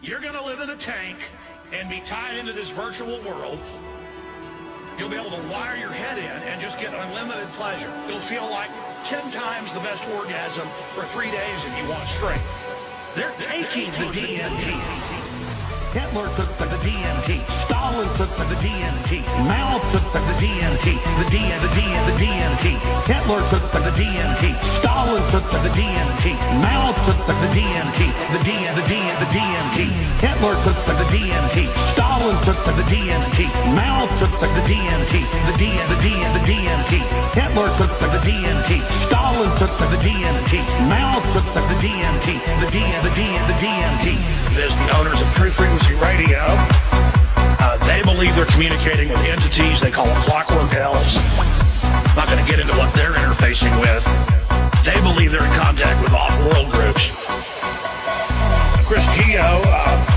You're going to live in a tank and be tied into this virtual world. You'll be able to wire your head in and just get unlimited pleasure. It'll feel like 10 times the best orgasm for 3 days if you want straight. They're taking the DMT. Hitler took the DMT. Stalin took the DMT. Mao took the DMT. The DMT. Hitler took the DMT. Stalin took the DMT. Mao took the DMT. The DMT. Hitler took the DMT. Stalin took the DMT. Mao took the DMT. The DMT. Hitler took the DMT. Stalin took the DMT. Mao took the DMT. The DMT. There's the owners of True Frequency Radio. They believe they're communicating with entities they call them clockwork elves. I'm not going to get into what they're interfacing with. They believe they're in contact with off-world groups. Chris Gio,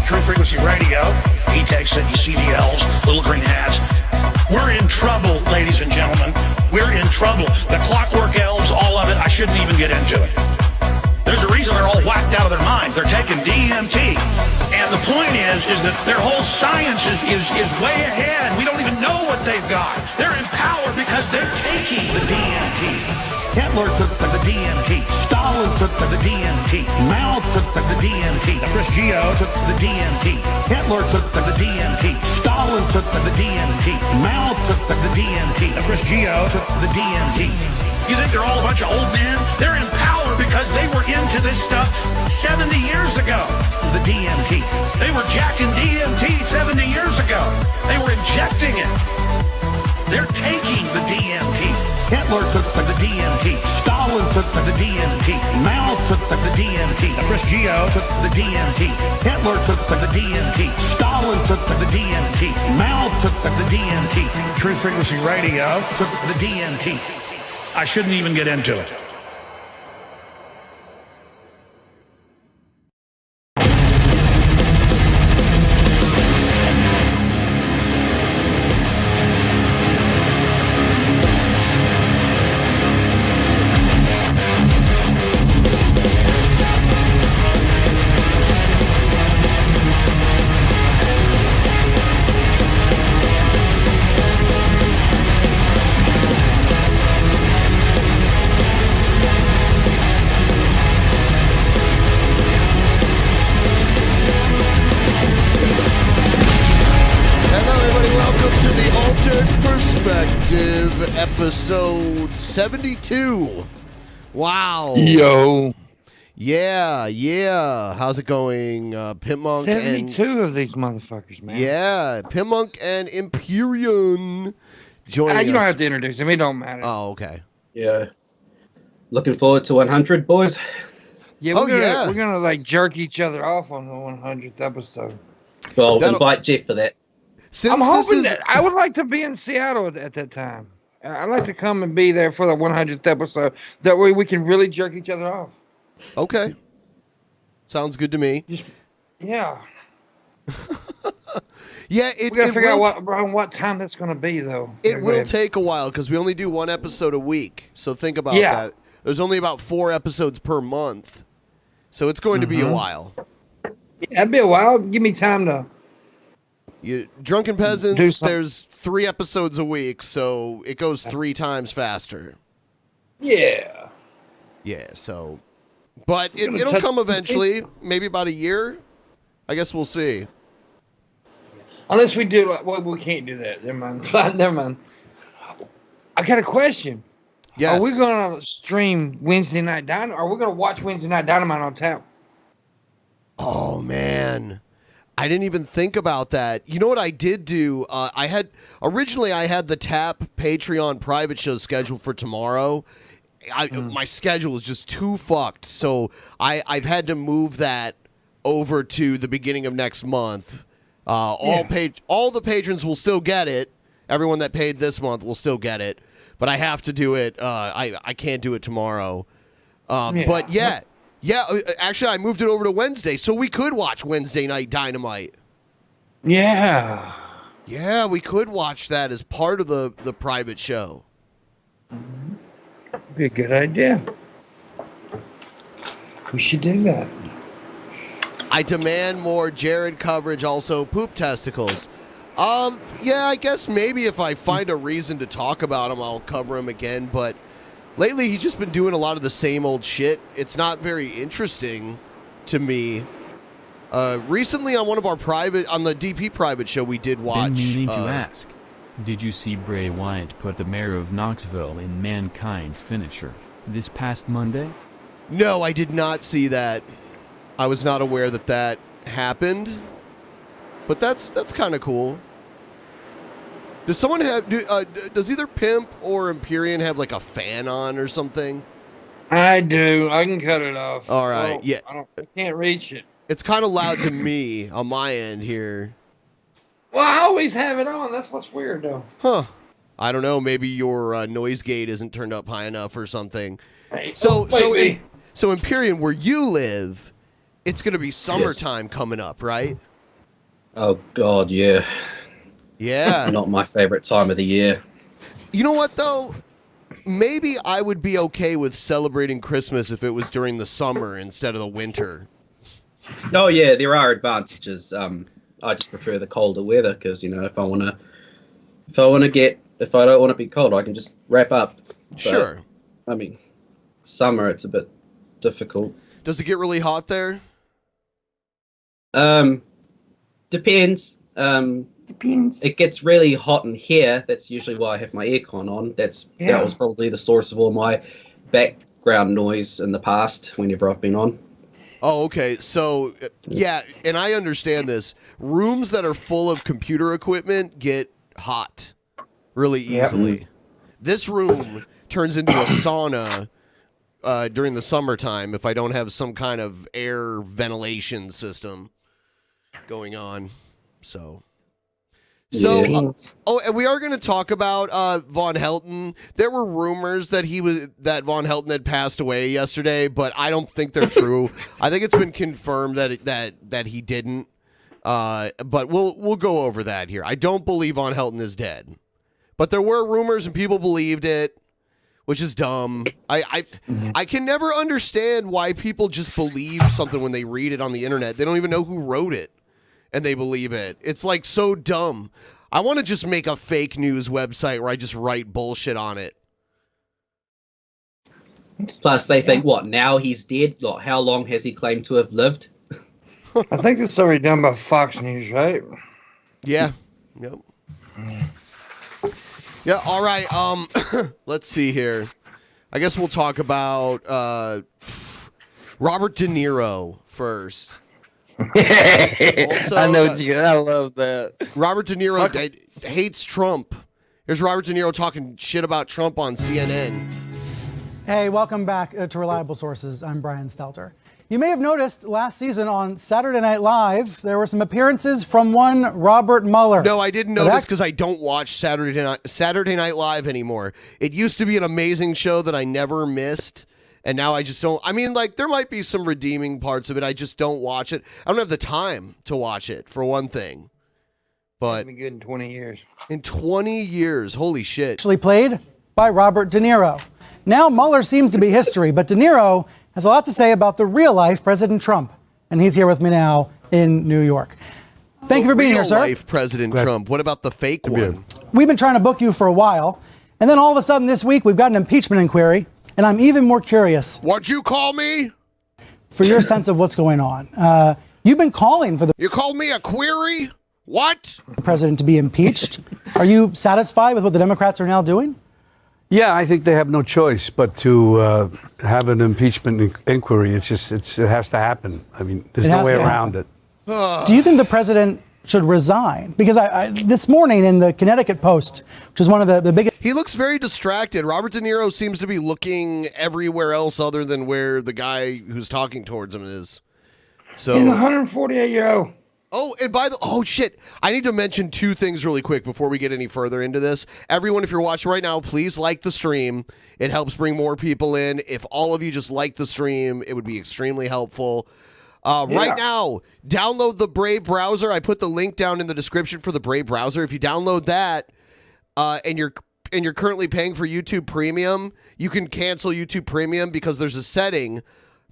True Frequency Radio, he takes it. You see the elves, little green hats. We're in trouble, ladies and gentlemen. We're in trouble. The clockwork elves, all of it, I shouldn't even get into it. There's a reason they're all whacked out of their minds. They're taking DMT. And the point is that their whole science is way ahead. We don't even know what they've got. They're in power because they're taking the DMT. Hitler took the DMT. Stalin took the DMT. Mao took the DMT. Chris Gio took the DMT. Hitler took the DMT. Stalin took the DMT. Mao took the DMT. Chris Gio took the DMT. You think they're all a bunch of old men? They're in power because they were into this stuff 70 years ago. The DMT. They were jacking DMT 70 years ago. They were injecting it. They're taking the DMT. Hitler took the DMT. Stalin took the DMT. Mao took the DMT. Chris Gio took the DMT. Hitler took the DMT. Stalin took the DMT. Mao took the DMT. True Frequency Radio took the DMT. I shouldn't even get into it. Episode 72. Wow. Yo. Yeah. How's it going, Pimpmunk? 72 of these motherfuckers, man. Yeah, Pimpmunk and Empyrean joining us. You don't have to introduce them. It don't matter. Oh, okay. Yeah. Looking forward to 100, boys. Yeah, we're gonna like jerk each other off on the 100th episode. Well, invite Jeff for that. I'm hoping that I would like to be in Seattle at that time. I'd like to come and be there for the 100th episode. That way we can really jerk each other off. Okay. Sounds good to me. Yeah. Yeah, we gotta figure out what time that's gonna be, though. It will take a while because we only do one episode a week. So think about that. There's only about 4 episodes per month, so it's going to be a while. Yeah, it'd be a while. Give me time to. Drunken Peasants, there's 3 episodes a week, so it goes 3 times faster. Yeah. Yeah, so. But it'll come eventually, maybe about a year. I guess we'll see. Unless we do, we can't do that. Never mind. Never mind. I got a question. Yes. Are we going to stream Wednesday Night Dynamite? Are we going to watch Wednesday Night Dynamite on tap? Oh, man. I didn't even think about that. You know what I did do? Originally I had the Tap Patreon private show scheduled for tomorrow. My schedule is just too fucked, so I've had to move that over to the beginning of next month. All the patrons will still get it. Everyone that paid this month will still get it, but I have to do it. I can't do it tomorrow. But yeah. Yeah, actually, I moved it over to Wednesday, so we could watch Wednesday Night Dynamite. Yeah. Yeah, we could watch that as part of the private show. Be a good idea. We should do that. I demand more Jared coverage, also poop testicles. Yeah, I guess maybe if I find a reason to talk about him, I'll cover him again, but lately he's just been doing a lot of the same old shit. It's not very interesting to me. Recently on one of our on the DP private show, we did watch... Been meaning to ask, did you see Bray Wyatt put the mayor of Knoxville in Mankind's finisher this past Monday? No, I did not see that. I was not aware that that happened. But that's kind of cool. Does someone have... does either Pimp or Empyrean have like a fan on or something? I do. I can cut it off. All right, yeah. I can't reach it. It's kind of loud to me on my end here. Well, I always have it on. That's what's weird, though. Huh. I don't know. Maybe your noise gate isn't turned up high enough or something. Hey, So Empyrean, where you live, it's going to be summertime coming up, right? Oh, God, yeah. Yeah. Not my favorite time of the year. You know what, though? Maybe I would be okay with celebrating Christmas if it was during the summer instead of the winter. Oh, yeah, there are advantages. I just prefer the colder weather because, you know, if I don't want to be cold, I can just wrap up. But, Sure. I mean, summer, it's a bit difficult. Does it get really hot there? Depends. Depends. It gets really hot in here. That's usually why I have my aircon on. That was probably the source of all my background noise in the past whenever I've been on. Oh, okay. So, yeah, and I understand this. Rooms that are full of computer equipment get hot really easily. Yep. This room turns into a sauna during the summertime if I don't have some kind of air ventilation system going on. So, Yeah. and we are going to talk about Von Helton. There were rumors that Von Helton had passed away yesterday, but I don't think they're true. I think it's been confirmed that he didn't. But we'll go over that here. I don't believe Von Helton is dead, but there were rumors and people believed it, which is dumb. I can never understand why people just believe something when they read it on the internet. They don't even know who wrote it. And they believe it. It's like so dumb. I want to just make a fake news website where I just write bullshit on it. Plus, they think, what, now he's dead? Like, how long has he claimed to have lived? I think that's already done by Fox News, right? Yeah. Yep. Yeah, all right. Let's see here. I guess we'll talk about Robert De Niro first. Also, I know what you. I love that. Robert De Niro hates Trump. Here's Robert De Niro talking shit about Trump on CNN. Hey, welcome back to Reliable Sources. I'm Brian Stelter. You may have noticed last season on Saturday Night Live, there were some appearances from one Robert Mueller. No, I didn't notice because I don't watch Saturday Night Live anymore. It used to be an amazing show that I never missed. And now I just don't. I mean, like, there might be some redeeming parts of it. I just don't watch it. I don't have the time to watch it, for one thing. But It's been good in 20 years. in 20 years, holy shit. Actually played by Robert De Niro. Now Mueller seems to be history, but De Niro has a lot to say about the real-life President Trump. And he's here with me now in New York. Thank you for being here, sir. Real-life President Trump. What about the fake one? We've been trying to book you for a while. And then all of a sudden this week, we've got an impeachment inquiry. And I'm even more curious. What'd you call me? For your sense of what's going on. You've been calling for the You called me a query? What? president to be impeached. Are you satisfied with what the Democrats are now doing? Yeah, I think they have no choice but to have an impeachment inquiry. It has to happen. I mean, there's no way around it. Do you think the president should resign? Because I this morning in the Connecticut Post, which is one of the biggest... He looks very distracted. Robert De Niro seems to be looking everywhere else other than where the guy who's talking towards him is. So He's 148-year-old. Oh, shit. I need to mention two things really quick before we get any further into this. Everyone, if you're watching right now, please like the stream. It helps bring more people in. If all of you just like the stream, it would be extremely helpful. Right now, download the Brave browser. I put the link down in the description for the Brave browser. If you download that and you're currently paying for YouTube Premium, you can cancel YouTube Premium because there's a setting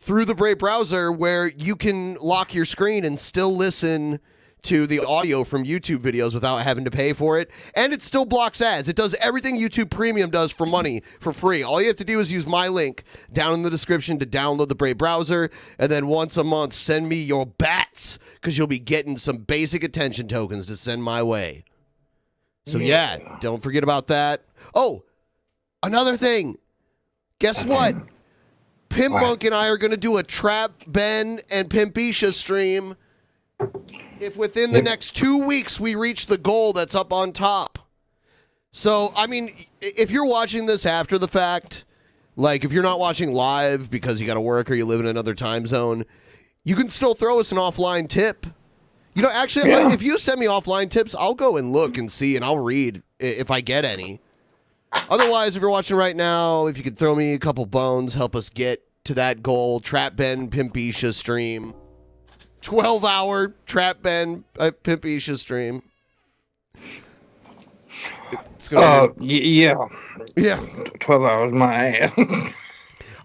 through the Brave browser where you can lock your screen and still listen to the audio from YouTube videos without having to pay for it. And it still blocks ads. It does everything YouTube Premium does for money, for free. All you have to do is use my link down in the description to download the Brave browser. And then once a month, send me your bats, because you'll be getting some basic attention tokens to send my way. So yeah, don't forget about that. Oh, another thing. Guess what? Pimpmunk and I are going to do a Trap Ben and Pimpisha stream if within the next 2 weeks we reach the goal that's up on top. So, I mean, if you're watching this after the fact, like if you're not watching live because you got to work or you live in another time zone, you can still throw us an offline tip. You know, actually, if you send me offline tips, I'll go and look and see, and I'll read if I get any. Otherwise, if you're watching right now, if you could throw me a couple bones, help us get to that goal. Trap Ben Pimpisha stream. 12-hour Trap Ben Pimpisha stream. It's gonna yeah. 12 hours, my ass.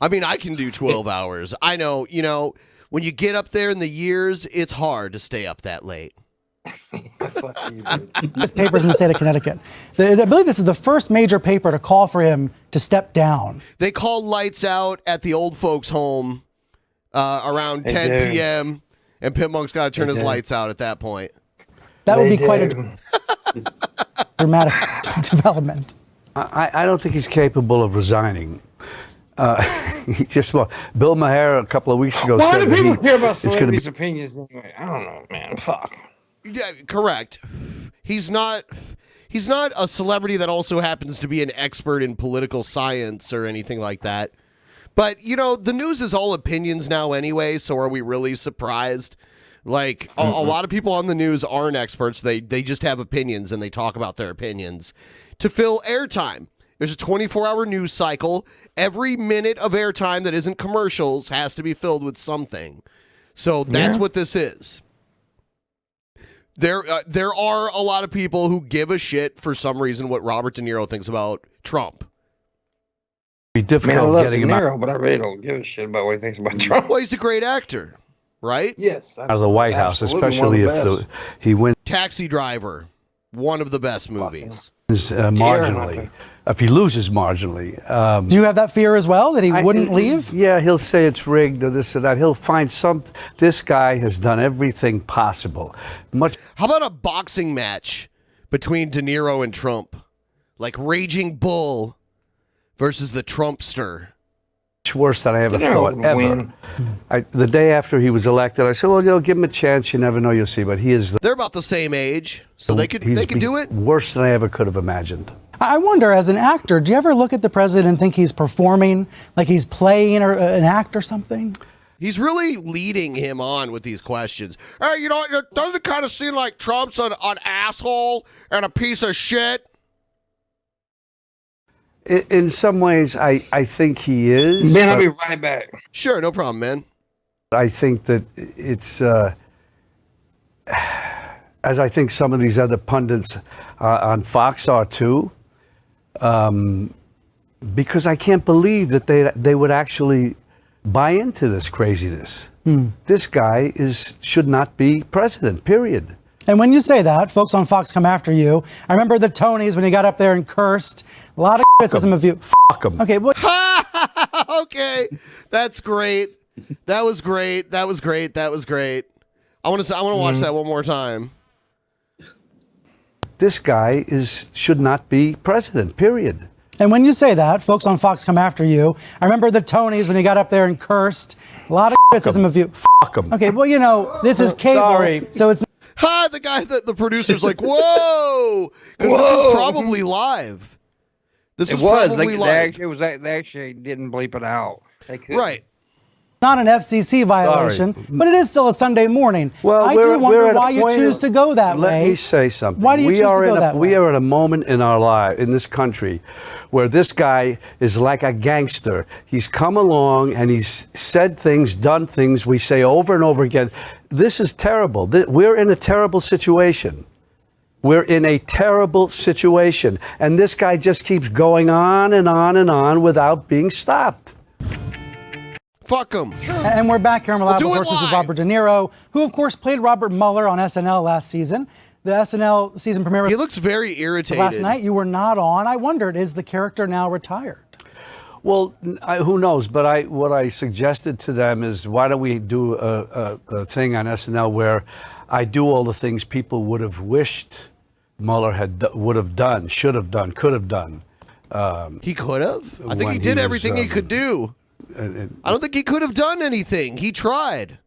I mean, I can do 12 hours. I know, you know, when you get up there in the years, it's hard to stay up that late. This paper's in the state of Connecticut. I believe this is the first major paper to call for him to step down. They called lights out at the old folks' home around 10 p.m., and Pimpmonk's got to turn his lights out at that point. That would be quite a dramatic development. I don't think he's capable of resigning. He just Bill Maher a couple of weeks ago Why said do that people care about it's going to celebrities' be. opinions anyway? I don't know, man. Fuck. Yeah, correct. He's not a celebrity that also happens to be an expert in political science or anything like that. But, you know, the news is all opinions now anyway, so are we really surprised? Like, a lot of people on the news aren't experts. They just have opinions, and they talk about their opinions to fill airtime. There's a 24-hour news cycle. Every minute of airtime that isn't commercials has to be filled with something. So that's what this is. There are a lot of people who give a shit for some reason what Robert De Niro thinks about Trump. Be difficult Man, I love getting De him out Niro, but I really don't give a shit about what he thinks about Trump. Well, he's a great actor, right? Yes. of the White House, especially if he wins Taxi Driver, one of the best movies. marginally. If he loses marginally. Do you have that fear as well, that he wouldn't leave? Yeah, he'll say it's rigged or this or that. He'll find this guy has done everything possible. How about a boxing match between De Niro and Trump? Like Raging Bull versus the Trumpster. Much worse than I ever De Niro thought, would ever. win. The day after he was elected, I said, well, give him a chance. You never know, you'll see. But he is They're about the same age, so they could do it. Worse than I ever could have imagined. I wonder, as an actor, do you ever look at the president and think he's performing, like he's playing an act or something? He's really leading him on with these questions. Hey, you know, doesn't it kind of seem like Trump's an asshole and a piece of shit? In some ways, I think he is. Ben, I'll be right back. Sure, no problem, man. I think that it's, as I think some of these other pundits on Fox are too, because I can't believe that they would actually buy into this craziness. This guy should not be president, period. And when you say that, folks on Fox come after you. I remember the Tonys when he got up there and cursed. A lot of criticism of you. Fuck him. Okay, well, Okay, that's great. That was great. That was great. That was great. I want to watch that one more time. This guy should not be president, period. and when you say that, folks on Fox come after you. I remember the Tonys when he got up there and cursed. A lot of criticism of you. Fuck him. Okay, well, you know, this is cable, Sorry. so it's The guy that the producer's like, whoa, because this was probably live. This was probably live. They actually didn't bleep it out. They could. Right. not an FCC violation, but it is still a Sunday morning. Well, I do wonder why you choose to go that way. Let me say something. Why do you choose to go that way? We are at a moment in our life, in this country, where this guy is like a gangster. He's come along and he's said things, done things we say over and over again. This is terrible. We're in a terrible situation. We're in a terrible situation. And this guy just keeps going on and on and on without being stopped. Fuck him. And we're back here on Reliable do it Sources with live. Robert De Niro, who of course played Robert Mueller on SNL last season. The SNL season premiere He looks very was irritated. last night. You were not on. I wondered, is the character now retired? Well, who knows? But what I suggested to them is, why don't we do a thing on SNL where I do all the things people would have wished Mueller would have done, should have done, could have done. He could have. I think when he did he was, everything he could do. I don't think he could have done anything. He tried.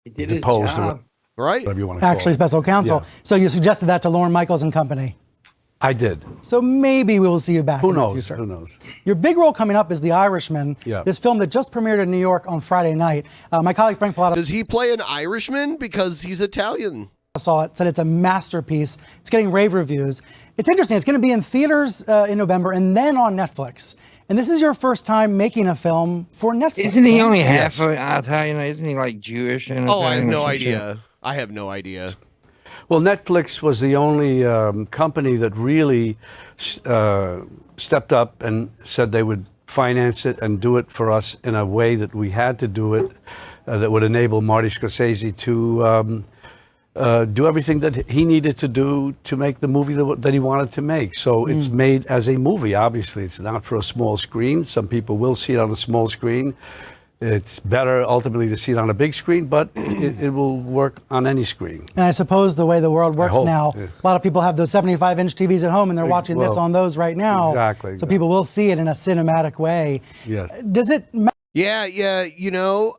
He did his Deposed or job. Right? whatever you want to call Actually, it. special counsel. Yeah. So you suggested that to Lorne Michaels and company. I did. So maybe we will see you back Who in the knows? future. Who knows? Your big role coming up is The Irishman, Yeah. this film that just premiered in New York on Friday night. My colleague Frank Pallotta Does he play an Irishman? Because he's Italian. saw it, said it's a masterpiece. It's getting rave reviews. It's interesting. It's going to be in theaters in November and then on Netflix. And this is your first time making a film for Netflix. Isn't he right? only Yes. half Italian? Isn't he like Jewish? And Oh, I have Italian or no some shit? idea. I have no idea. Well, Netflix was the only company that really stepped up and said they would finance it and do it for us in a way that we had to do it, that would enable Marty Scorsese to do everything that he needed to do to make the movie that he wanted to make. So it's made as a movie, obviously. It's not for a small screen. Some people will see it on a small screen. It's better ultimately to see it on a big screen, but it will work on any screen. And I suppose the way the world works hope, now, yeah. a lot of people have those 75-inch TVs at home and they're watching this Well, on those right now. exactly. So people will see it in a cinematic way. Yes. Does it matter? Yeah. You know,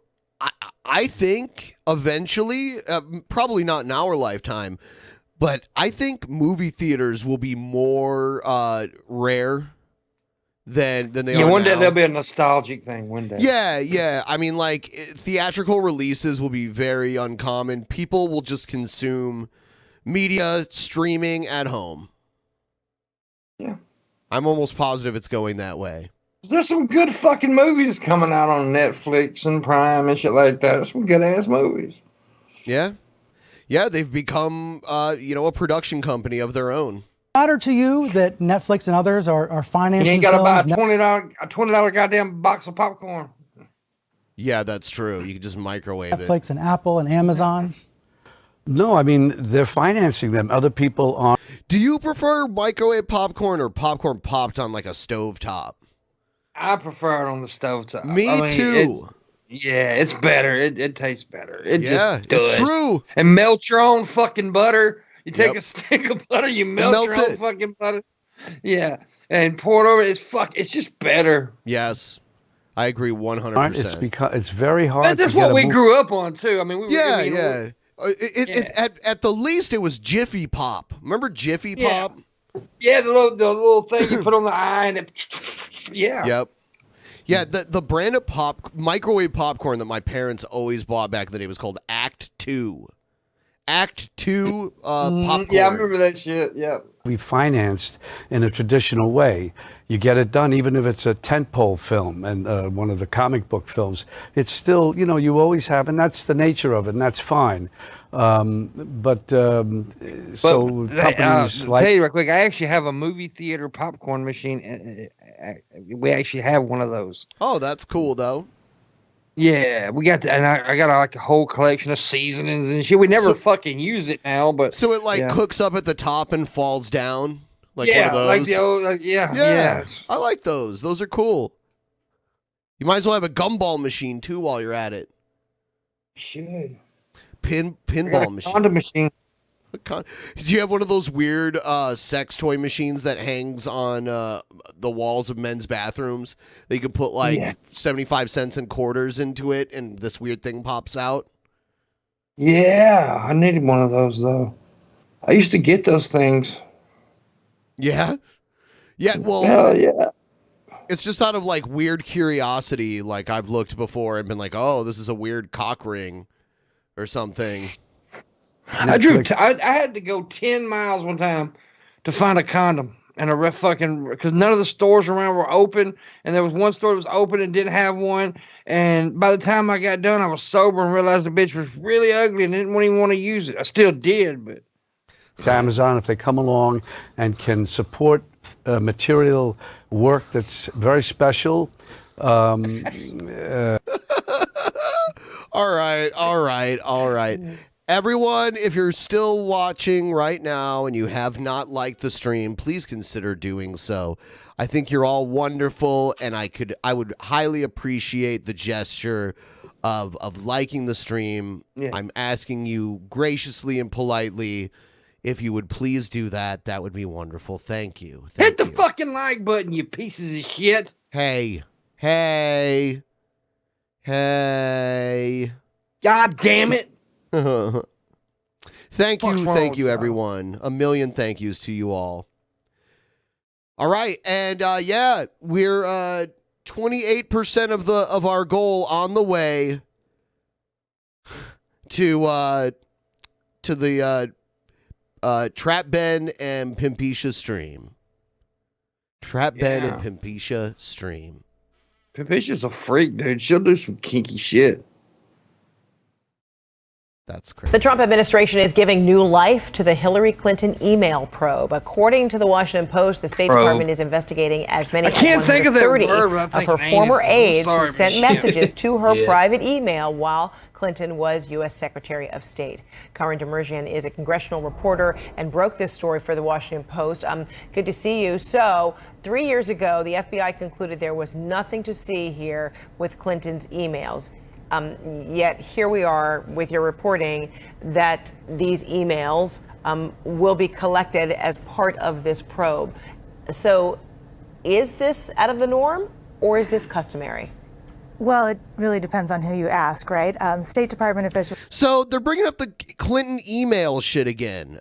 I think eventually, probably not in our lifetime, but I think movie theaters will be more rare than they Yeah, are one day now. there'll be a nostalgic thing. One day. Yeah. I mean, like, theatrical releases will be very uncommon. People will just consume media streaming at home. Yeah. I'm almost positive it's going that way. There's some good fucking movies coming out on Netflix and Prime and shit like that. Some good ass movies. Yeah. Yeah, they've become, a production company of their own. Matter to you that Netflix and others are financing You ain't got to buy films? a $20 goddamn box of popcorn. Yeah, that's true. You can just microwave it. Netflix and Apple and Amazon. No, I mean, they're financing them. Other people aren't. Do you prefer microwave popcorn or popcorn popped on like a stove top? I prefer it on the stovetop. Me too. It's better. It tastes better. It Yeah, just does. it's true. And melt your own fucking butter. You take Yep. a stick of butter, you melt Melt your own it. fucking butter. Yeah. And pour it over. It's just better. Yes. I agree 100%. It's because it's very hard. That's to get what a we movie. grew up on too. I mean, Yeah. Yeah. At the least, it was Jiffy Pop. Remember Jiffy Yeah. Pop? Yeah, the little thing you put on the eye and it, yeah. Yep. Yeah, the brand of microwave popcorn that my parents always bought back in the day was called Act 2. Act 2 popcorn. Yeah, I remember that shit. Yeah. We financed in a traditional way. You get it done, even if it's a tentpole film and one of the comic book films. It's still, you always have, and that's the nature of it, and that's fine. So companies I'll tell you real quick, I actually have a movie theater popcorn machine. We actually have one of those. Oh, that's cool, though. Yeah, we got and I got like a whole collection of seasonings and shit. We never fucking use it now, but So it, yeah. cooks up at the top and falls down? Like yeah, one of those? like the old, Yeah, I like those. Those are cool. You might as well have a gumball machine, too, while you're at it. Should. Pinball machine. Condom machine. Do you have one of those weird sex toy machines that hangs on the walls of men's bathrooms that you can put like 75 cents and quarters into it and this weird thing pops out? Yeah, I needed one of those though. I used to get those things. Yeah? Yeah, well, Hell yeah. it's just out of like weird curiosity. Like I've looked before and been like, oh, this is a weird cock ring or something. I had to go 10 miles one time to find a condom and a because none of the stores around were open, and there was one store that was open and didn't have one. And by the time I got done, I was sober and realized the bitch was really ugly and didn't even want to use it. I still did, but It's Amazon, if they come along and can support material work that's very special, All right. Everyone, if you're still watching right now and you have not liked the stream, please consider doing so. I think you're all wonderful, and I would highly appreciate the gesture of liking the stream. Yeah. I'm asking you graciously and politely if you would please do that. That would be wonderful. Thank you. Hit the fucking like button, you pieces of shit. Hey. God damn it. Thank What's you, wrong with you? everyone. A million thank yous to you all. All right, and we're 28% of our goal on the way to the Trap Ben and Pimpisha stream. Trap Ben and Pimpisha stream. Pimpisha's a freak, dude. She'll do some kinky shit. That's crazy. The Trump administration is giving new life to the Hillary Clinton email probe. According to the Washington Post, the State Department is investigating as many as 130 of her former aides who sent messages to her private email while Clinton was U.S. Secretary of State. Karin Demerjian is a congressional reporter and broke this story for the Washington Post. Good to see you. So, 3 years ago, the FBI concluded there was nothing to see here with Clinton's emails. Yet here we are with your reporting that these emails will be collected as part of this probe. So is this out of the norm or is this customary? Well, it really depends on who you ask, right? State Department officials. So they're bringing up the Clinton email shit again.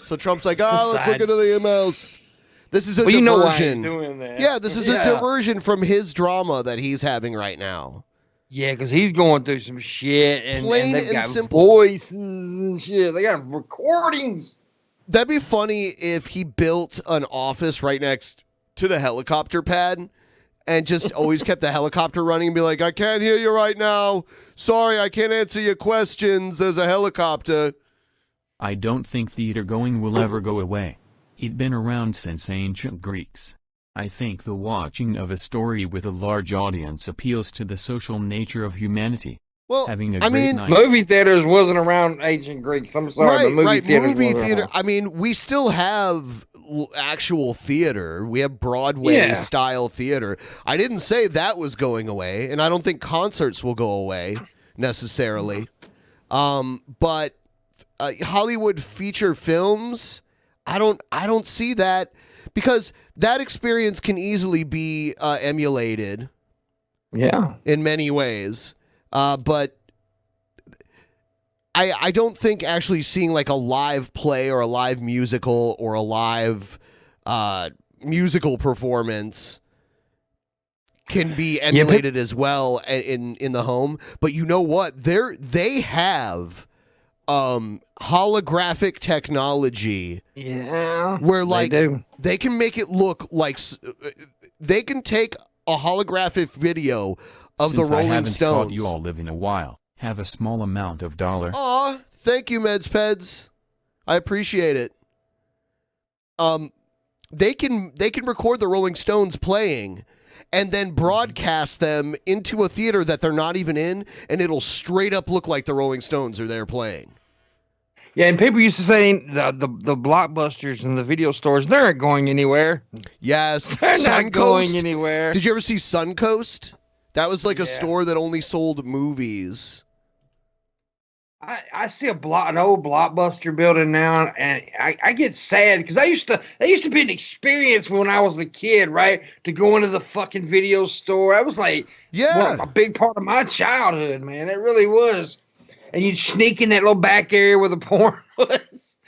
So Trump's like, let's look into the emails. This is a diversion. You know why he's doing that. Yeah, this is a diversion from his drama that he's having right now. Yeah, because he's going through some shit, and they've got simple voices and shit. They got recordings. That'd be funny if he built an office right next to the helicopter pad and just always kept the helicopter running and be like, I can't hear you right now. Sorry, I can't answer your questions. There's a helicopter. I don't think theater going will ever go away. It'd been around since ancient Greeks. I think the watching of a story with a large audience appeals to the social nature of humanity. Well, having a great night. Movie theaters wasn't around ancient Greeks. I'm sorry, but movie theater. I mean, we still have actual theater. We have Broadway style theater. I didn't say that was going away, and I don't think concerts will go away necessarily. But Hollywood feature films, I don't see that. Because that experience can easily be emulated. Yeah. In many ways. But I don't think actually seeing like a live play or a live musical or a live musical performance can be emulated as well in the home. But you know what? They have holographic technology. Yeah. Where like they can make it look like they can take a holographic video of the Rolling I haven't Stones. Caught you all live in a while. Have a small amount of dollar. Aw, thank you, MedsPeds. I appreciate it. They can record the Rolling Stones playing and then broadcast them into a theater that they're not even in, and it'll straight up look like the Rolling Stones are there playing. Yeah, and people used to say the blockbusters and the video stores, they aren't going anywhere. Yes. They're not going anywhere. Did you ever see Suncoast? That was like a store that only sold movies. I see an old Blockbuster building now, and I get sad because that used to be an experience when I was a kid, right? To go into the fucking video store. I was like, a big part of my childhood, man. It really was. And you'd sneak in that little back area where the porn was,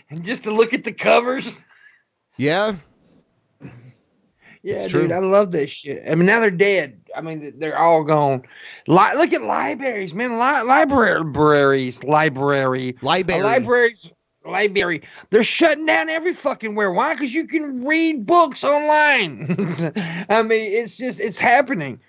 and just to look at the covers. Yeah. Yeah, dude, I love this shit. I mean, now they're dead. I mean, they're all gone. Look at libraries, man. Libraries. They're shutting down every fucking where. Why? Because you can read books online. I mean, it's happening.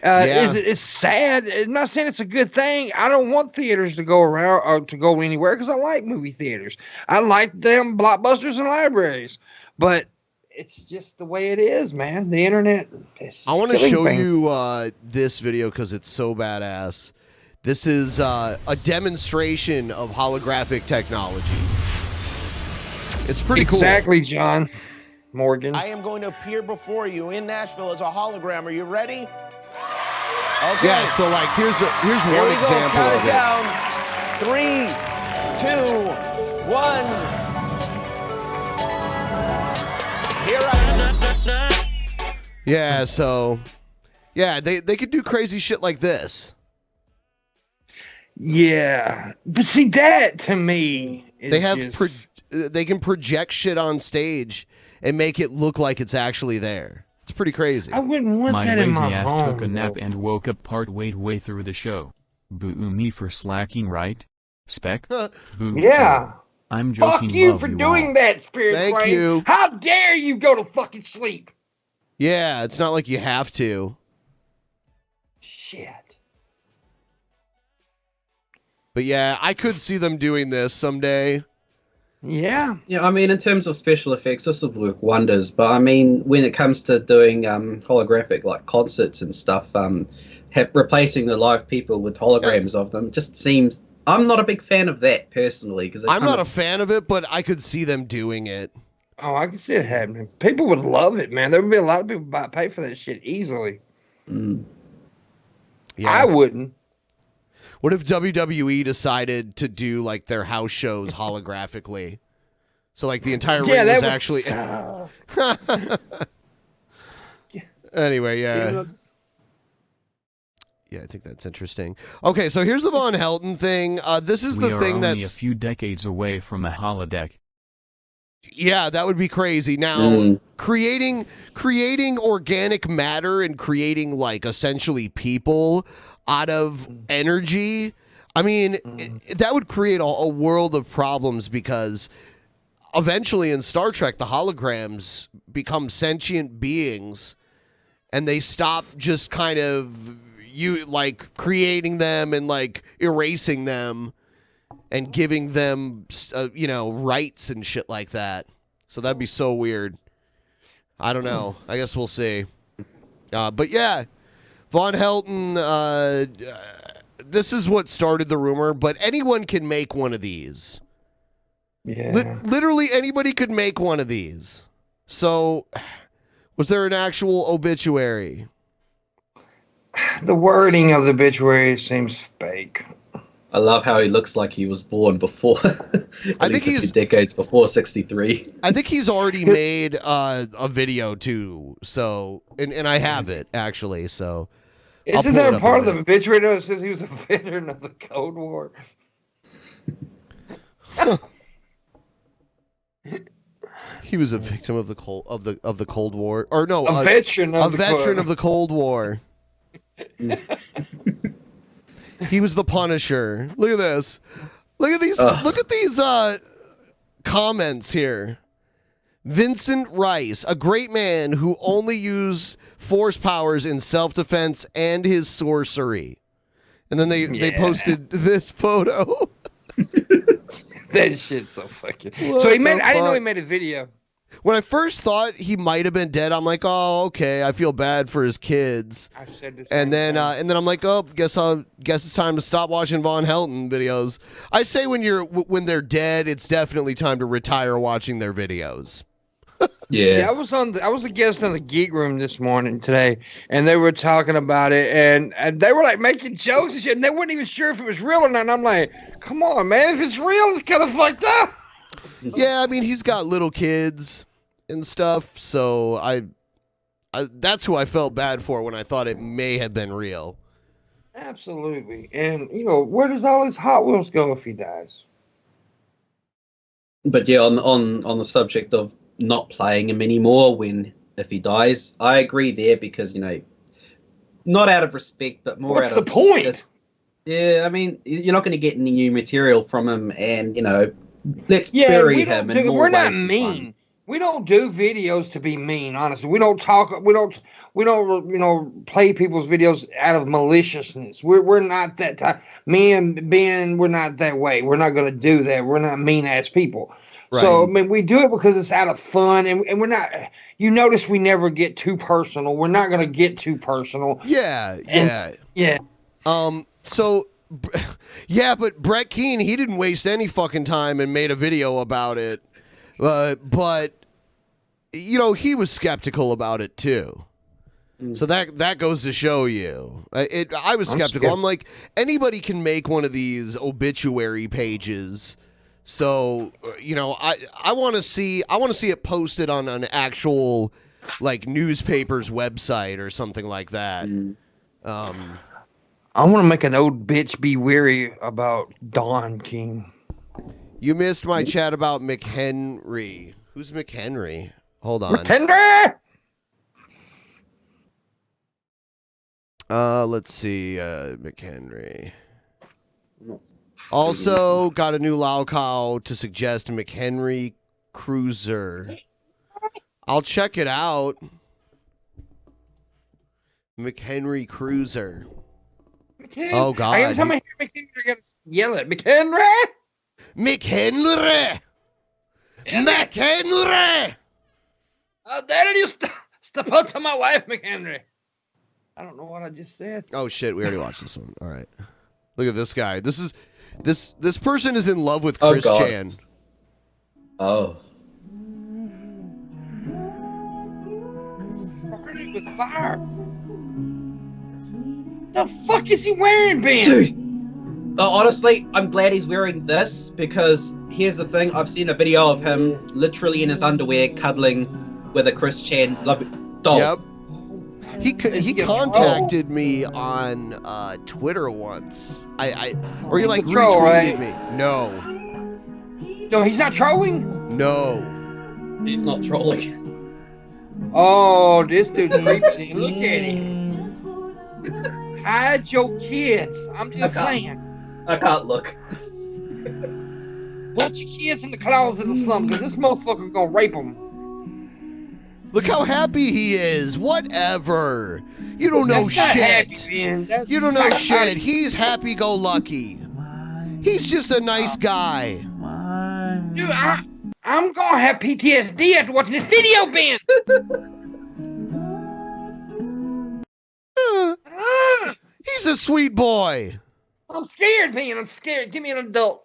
It's sad. I'm not saying it's a good thing. I don't want theaters to go around or to go anywhere because I like movie theaters. I like them blockbusters and libraries, but it's just the way it is, man. The internet. I want to show you this video because it's so badass. This is a demonstration of holographic technology. It's pretty cool. Exactly, John Morgan. I am going to appear before you in Nashville as a hologram. Are you ready? Okay. Yeah, so like here's one example Count of it it. down. 3, 2, 1. Here I am. Yeah, so yeah, they could do crazy shit like this. Yeah, but see that to me is They have just... they can project shit on stage and make it look like it's actually there. It's pretty crazy. I wouldn't want My that in lazy my ass home. took a nap though. and woke up way through the show. Boo me for slacking, right? Spec? Boo. Yeah. I'm joking. Fuck you love for you doing all. that, Spirit Thank Crane. you. How dare you go to fucking sleep? Yeah, it's not like you have to. Shit. But yeah, I could see them doing this someday. Yeah. Yeah, I mean, in terms of special effects, this will work wonders. But I mean, when it comes to doing holographic like concerts and stuff, replacing the live people with holograms of them just seems. I'm not a big fan of that personally because I'm not a fan of it, but I could see them doing it. Oh, I can see it happening. People would love it, man. There would be a lot of people pay for that shit easily. Yeah. I wouldn't. What if WWE decided to do like their house shows holographically? So like the entire ring was actually. Anyway, yeah. Yeah, I think that's interesting. Okay, so here's the Von Helton thing. This is the thing only that's a few decades away from a holodeck. Yeah, that would be crazy. Now, creating organic matter and creating like essentially people out of energy. I mean, that would create a world of problems because eventually in Star Trek, the holograms become sentient beings and they stop just kind of creating them and like erasing them and giving them, rights and shit like that. So that'd be so weird. I don't know. I guess we'll see. But yeah, Von Helton, this is what started the rumor, but anyone can make one of these. Yeah. Literally anybody could make one of these. So was there an actual obituary? The wording of the obituary seems fake. I love how he looks like he was born before. I think he's decades before 63. I think he's already made a video too. So and I have it actually. So isn't there a part of the obituary that says he was a veteran of the Cold War? He was a victim of the Cold War, or no, a veteran of the Cold War. He was the Punisher. Look at this. Look at these. Look at these comments here. Vincent Rice, a great man who only used force powers in self-defense and his sorcery. And then they posted this photo. That shit's so fucking. So he made. I didn't know he made a video. When I first thought he might have been dead, I'm like, oh, okay. I feel bad for his kids. I said this. And then I'm like, oh, guess it's time to stop watching Von Helton videos. I say when they're dead, it's definitely time to retire watching their videos. Yeah, I was a guest on the Geek Room this morning today, and they were talking about it, and they were like making jokes and shit, and they weren't even sure if it was real or not. And I'm like, come on, man, if it's real, it's kind of fucked up. Yeah, I mean, he's got little kids and stuff, so I that's who I felt bad for when I thought it may have been real. Absolutely, and where does all his Hot Wheels go if he dies? But yeah, on the subject of not playing him anymore if he dies, I agree there because not out of respect, but more What's out of the point? Yeah, I mean, you're not going to get any new material from him, and let's bury him. We're not mean. We don't do videos to be mean. Honestly, we don't talk. We don't play people's videos out of maliciousness. We're not that type. Me and Ben, we're not that way. We're not going to do that. We're not mean ass people. So, I mean, we do it because it's out of fun, and we're not, you notice we never get too personal. We're not going to get too personal. Yeah. So, yeah, but Brett Keane, he didn't waste any fucking time and made a video about it. But, you know, he was skeptical about it, too. So that goes to show you. I was skeptical. I'm like, anybody can make one of these obituary pages. So, you know, I want to see it posted on an actual like newspaper's website or something like that. I want to make an old bitch be weary about Don King. You missed my chat about McHenry. Who's McHenry? Hold on. McHenry! Let's see, McHenry. Also got a new Laucow to suggest McHenry Cruiser. I'll check it out. McHenry Cruiser. Oh God! Every time I hear McHenry, I gotta yell it. McHenry. McHenry. McHenry. How dare you step up to my wife, McHenry? I don't know what I just said. Oh shit! We already watched this one. All right. Look at this guy. This person is in love with Chris Chan. Oh. Burning with fire. The fuck is he wearing, Ben? Dude. Honestly, I'm glad he's wearing this because here's the thing. I've seen a video of him literally in his underwear cuddling with a Chris Chan doll. Yep. He contacted me on Twitter once. Or he like retweeted me. No, he's not trolling. No, he's not trolling. Oh, this dude's creepy. Look at him. Hide your kids. I'm just saying. I can't look. Put your kids in the closet or something, because this motherfucker's gonna rape them. Look how happy he is. Whatever. You don't know shit. You don't know shit. He's happy-go-lucky. He's just a nice guy. Dude, I'm gonna have PTSD after watching this video, Ben. He's a sweet boy. I'm scared, Ben. I'm scared. Give me an adult.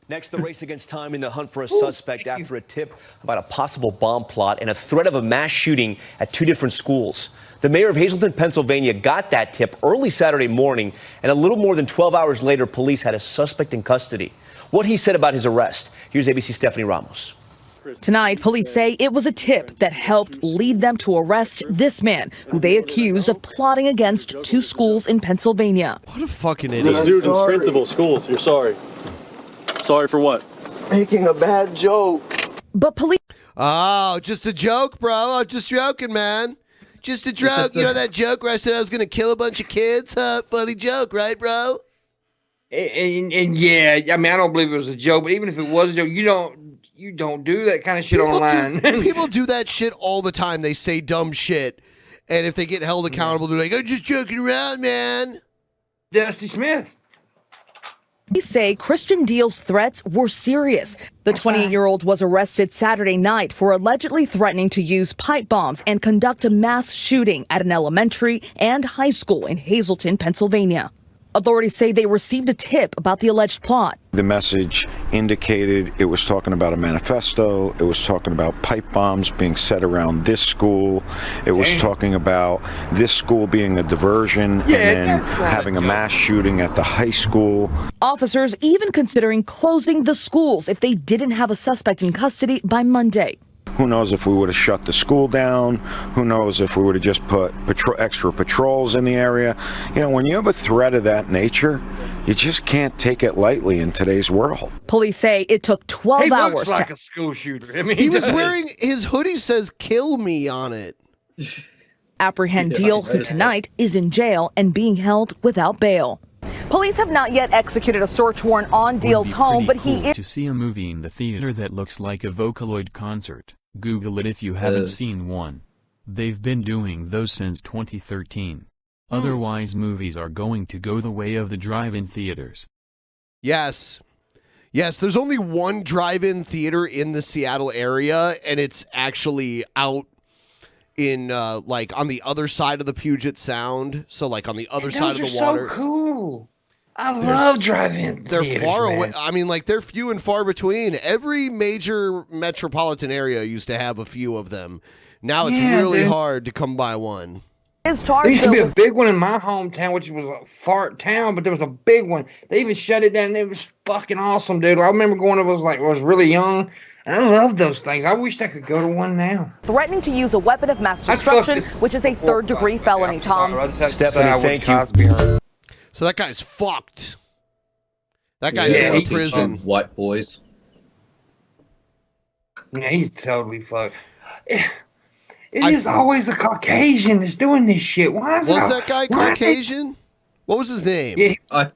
Next, the race against time in the hunt for a suspect after a tip about a possible bomb plot and a threat of a mass shooting at two different schools. The mayor of Hazleton, Pennsylvania, got that tip early Saturday morning, and a little more than 12 hours later, police had a suspect in custody. What he said about his arrest. Here's ABC's Stephanie Ramos. Tonight, police say it was a tip that helped lead them to arrest this man, who they accuse of plotting against two schools in Pennsylvania. What a fucking idiot. The student's principal schools. You're sorry. Sorry for what? Making a bad joke. But police... Oh, just a joke, bro. I'm just joking, man. Just a joke. You know that joke where I said I was going to kill a bunch of kids? Funny joke, right, bro? And yeah, I mean, I don't believe it was a joke, but even if it was a joke, you don't do that kind of shit online. People do that shit all the time. They say dumb shit, and if they get held accountable, they're like, I'm just joking around, man. Dusty Smith. They say Christian Deal's threats were serious. The 28-year-old was arrested Saturday night for allegedly threatening to use pipe bombs and conduct a mass shooting at an elementary and high school in Hazleton, Pennsylvania. Authorities say they received a tip about the alleged plot. The message indicated it was talking about a manifesto. It was talking about pipe bombs being set around this school. It was talking about this school being a diversion and then having a mass shooting at the high school. Officers even considering closing the schools if they didn't have a suspect in custody by Monday. Who knows if we would have shut the school down? Who knows if we would have just put extra patrols in the area? You know, when you have a threat of that nature, you just can't take it lightly in today's world. Police say it took 12 hours. He looks like a school shooter. I mean, he was wearing his hoodie says "Kill me" on it. Apprehend Deal, who tonight is in jail and being held without bail. Police have not yet executed a search warrant on Deal's home, but he is to see a movie in the theater that looks like a Vocaloid concert. Google it if you haven't seen one. They've been doing those since 2013. Otherwise, movies are going to go the way of the drive-in theaters. Yes. Yes, there's only one drive-in theater in the Seattle area, and it's actually out in like on the other side of the Puget Sound. So like on the other side of the water. So cool. I love drive-in They're theaters, far man. away. I mean, like they're few and far between. Every major metropolitan area used to have a few of them. Now it's really hard to come by one. There used to be a big one in my hometown, which was a fart town, but there was a big one. They even shut it down, and it was fucking awesome, dude. I remember going. I was really young, and I loved those things. I wished I could go to one now. Threatening to use a weapon of mass destruction, which is a third-degree felony, Tom. Stephanie, thank you. So that guy's fucked. That guy's going to prison. White boys. Yeah, he's totally fucked. It is always a Caucasian that's doing this shit. Why is that guy Caucasian? What was his name? Yeah, I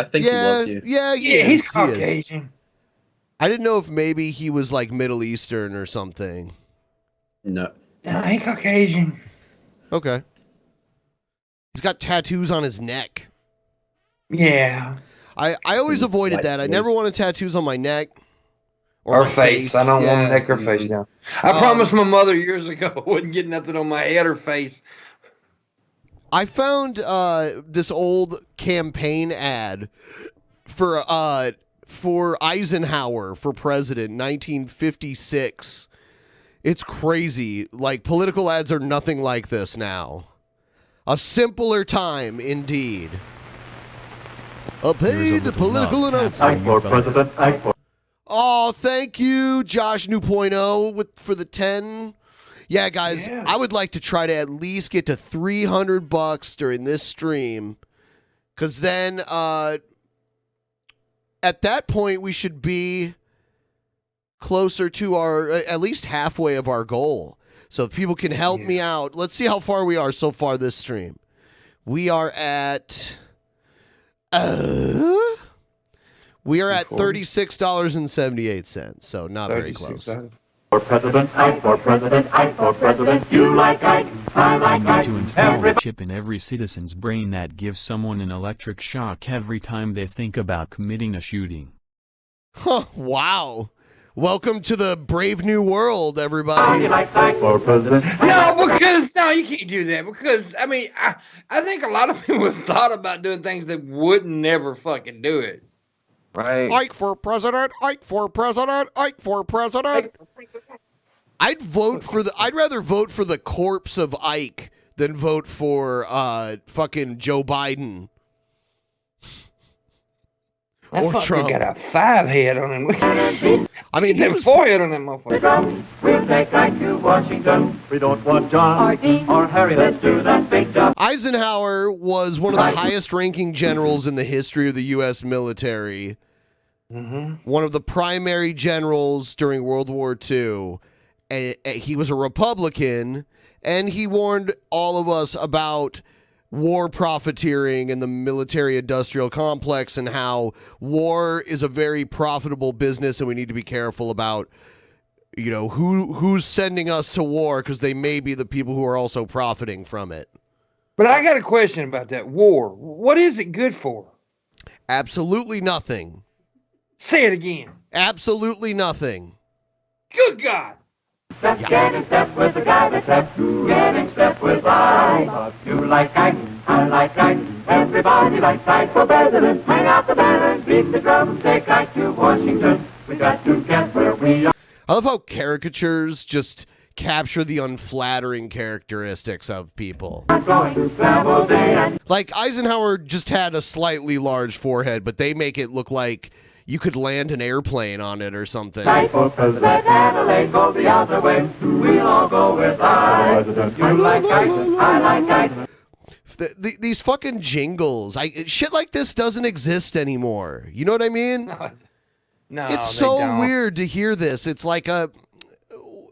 think he was you. Yeah, he's Caucasian. I didn't know if maybe he was like Middle Eastern or something. No, he Caucasian. Okay. He's got tattoos on his neck. Yeah. I always avoided that. I never wanted tattoos on my neck. Or face. I don't want neck or face down. I promised my mother years ago I wouldn't get nothing on my head or face. I found this old campaign ad for Eisenhower for president, 1956. It's crazy. Like, political ads are nothing like this now. A simpler time, indeed. A paid political announcement. For president, Oh, thank you, Josh 2.0 for the 10. Yeah, guys, I would like to try to at least get to $300 during this stream, because then at that point we should be closer to our at least halfway of our goal. So if people can help me out, let's see how far we are so far this stream. We are at $36.78, so not very close. For president, Ike, for president, Ike, for president, you like Ike, I like We Ike. need to install a chip in every citizen's brain that gives someone an electric shock every time they think about committing a shooting. Huh, wow. Welcome to the brave new world, everybody. You like Ike for president. No, you can't do that, because I mean, I think a lot of people have thought about doing things that would never fucking do it. Right. Ike for president, Ike for president, Ike for president. I'd rather vote for the corpse of Ike than vote for fucking Joe Biden. That Or fucker Trump. got a 5 head on him. I mean, he was 4 head on that motherfucker. We'll take Ike to Washington. We don't want John or Harry. Let's do that big job. Eisenhower was one of the highest ranking generals in the history of the U.S. military. One of the primary generals during World War II. And he was a Republican, and he warned all of us about war profiteering in the military-industrial complex and how war is a very profitable business, and we need to be careful about, you know, who's sending us to war, because they may be the people who are also profiting from it. But I got a question about that war. What is it good for? Absolutely nothing. Say it again. Absolutely nothing. Good God. Let's get in step with the guy that's left. Get in step with Ike. You like Ike, I like Ike. Everybody likes Ike for president. Hang out the banner, beat the drum, take Ike to Washington. We got to get where we are. I love how caricatures just capture the unflattering characteristics of people. Like Eisenhower just had a slightly large forehead, but they make it look like you could land an airplane on it or something. Ike for president, Adelaide, go the other way. We'll all go with Ike. You like Ike, I like Ike. These fucking jingles, shit like this doesn't exist anymore. You know what I mean? No, it's they so don't. weird to hear this. It's like a...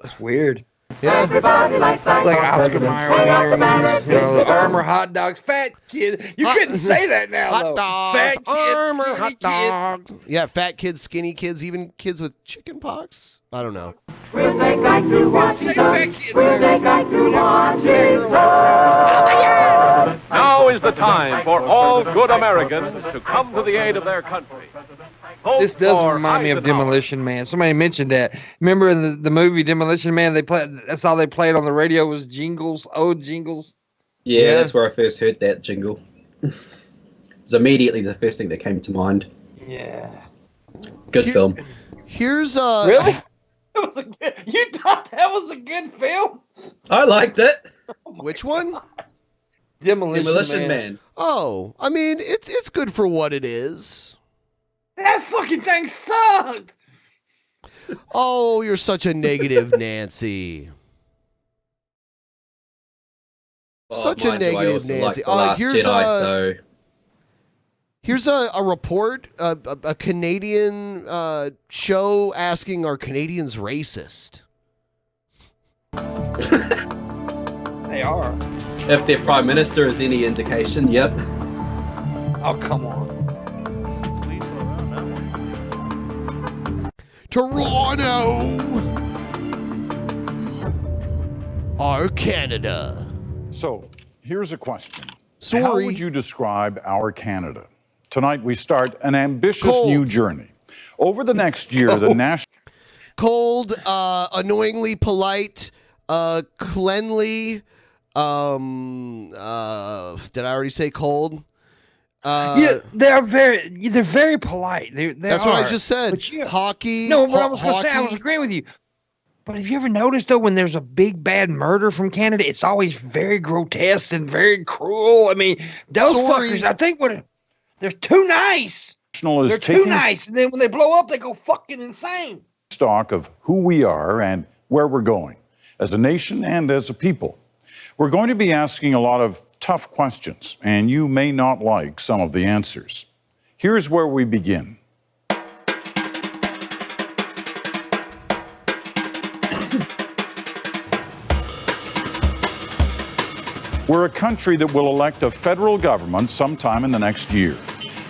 It's weird. Yeah. It's like Oscar Mayer, you know, the Armor hot dogs, fat kids. You couldn't say that now, hot though. dogs, Fat kids, Armor skinny hot dogs. Yeah, fat kids, skinny kids, even kids with chicken pox. I don't know. We'll take Ike to Washington. We'll take Ike to Washington. Now is the time for all good Americans to come to the aid of their country. This does remind me of Demolition Man. Somebody mentioned that. Remember in the movie Demolition Man? That's all they played on the radio was jingles, old jingles. Yeah, that's where I first heard that jingle. It's immediately the first thing that came to mind. Yeah. Good film. Here's really. You thought that was a good film? I liked it. Which one? Demolition Man. Oh, I mean, it's good for what it is. That fucking thing sucked. Oh, you're such a negative Nancy. Such a negative Nancy. Here's a report, a Canadian show asking, are Canadians racist? They are. If their prime minister is any indication, yep. Oh, come on. Toronto or Canada? So, here's a question. Sorry. How would you describe our Canada? Tonight we start an ambitious new journey. Over the next year, the national... Cold, annoyingly polite, cleanly, did I already say cold? Yeah, they're very polite. That's what I just said. Hockey. No, what I was going to say, I was agreeing with you. But have you ever noticed, though, when there's a big bad murder from Canada, it's always very grotesque and very cruel. I mean, those fuckers, I think they're too nice. They're too nice. And then when they blow up, they go fucking insane. Stock of who we are and where we're going as a nation and as a people. We're going to be asking a lot of tough questions, and you may not like some of the answers. Here's where we begin. We're a country that will elect a federal government sometime in the next year.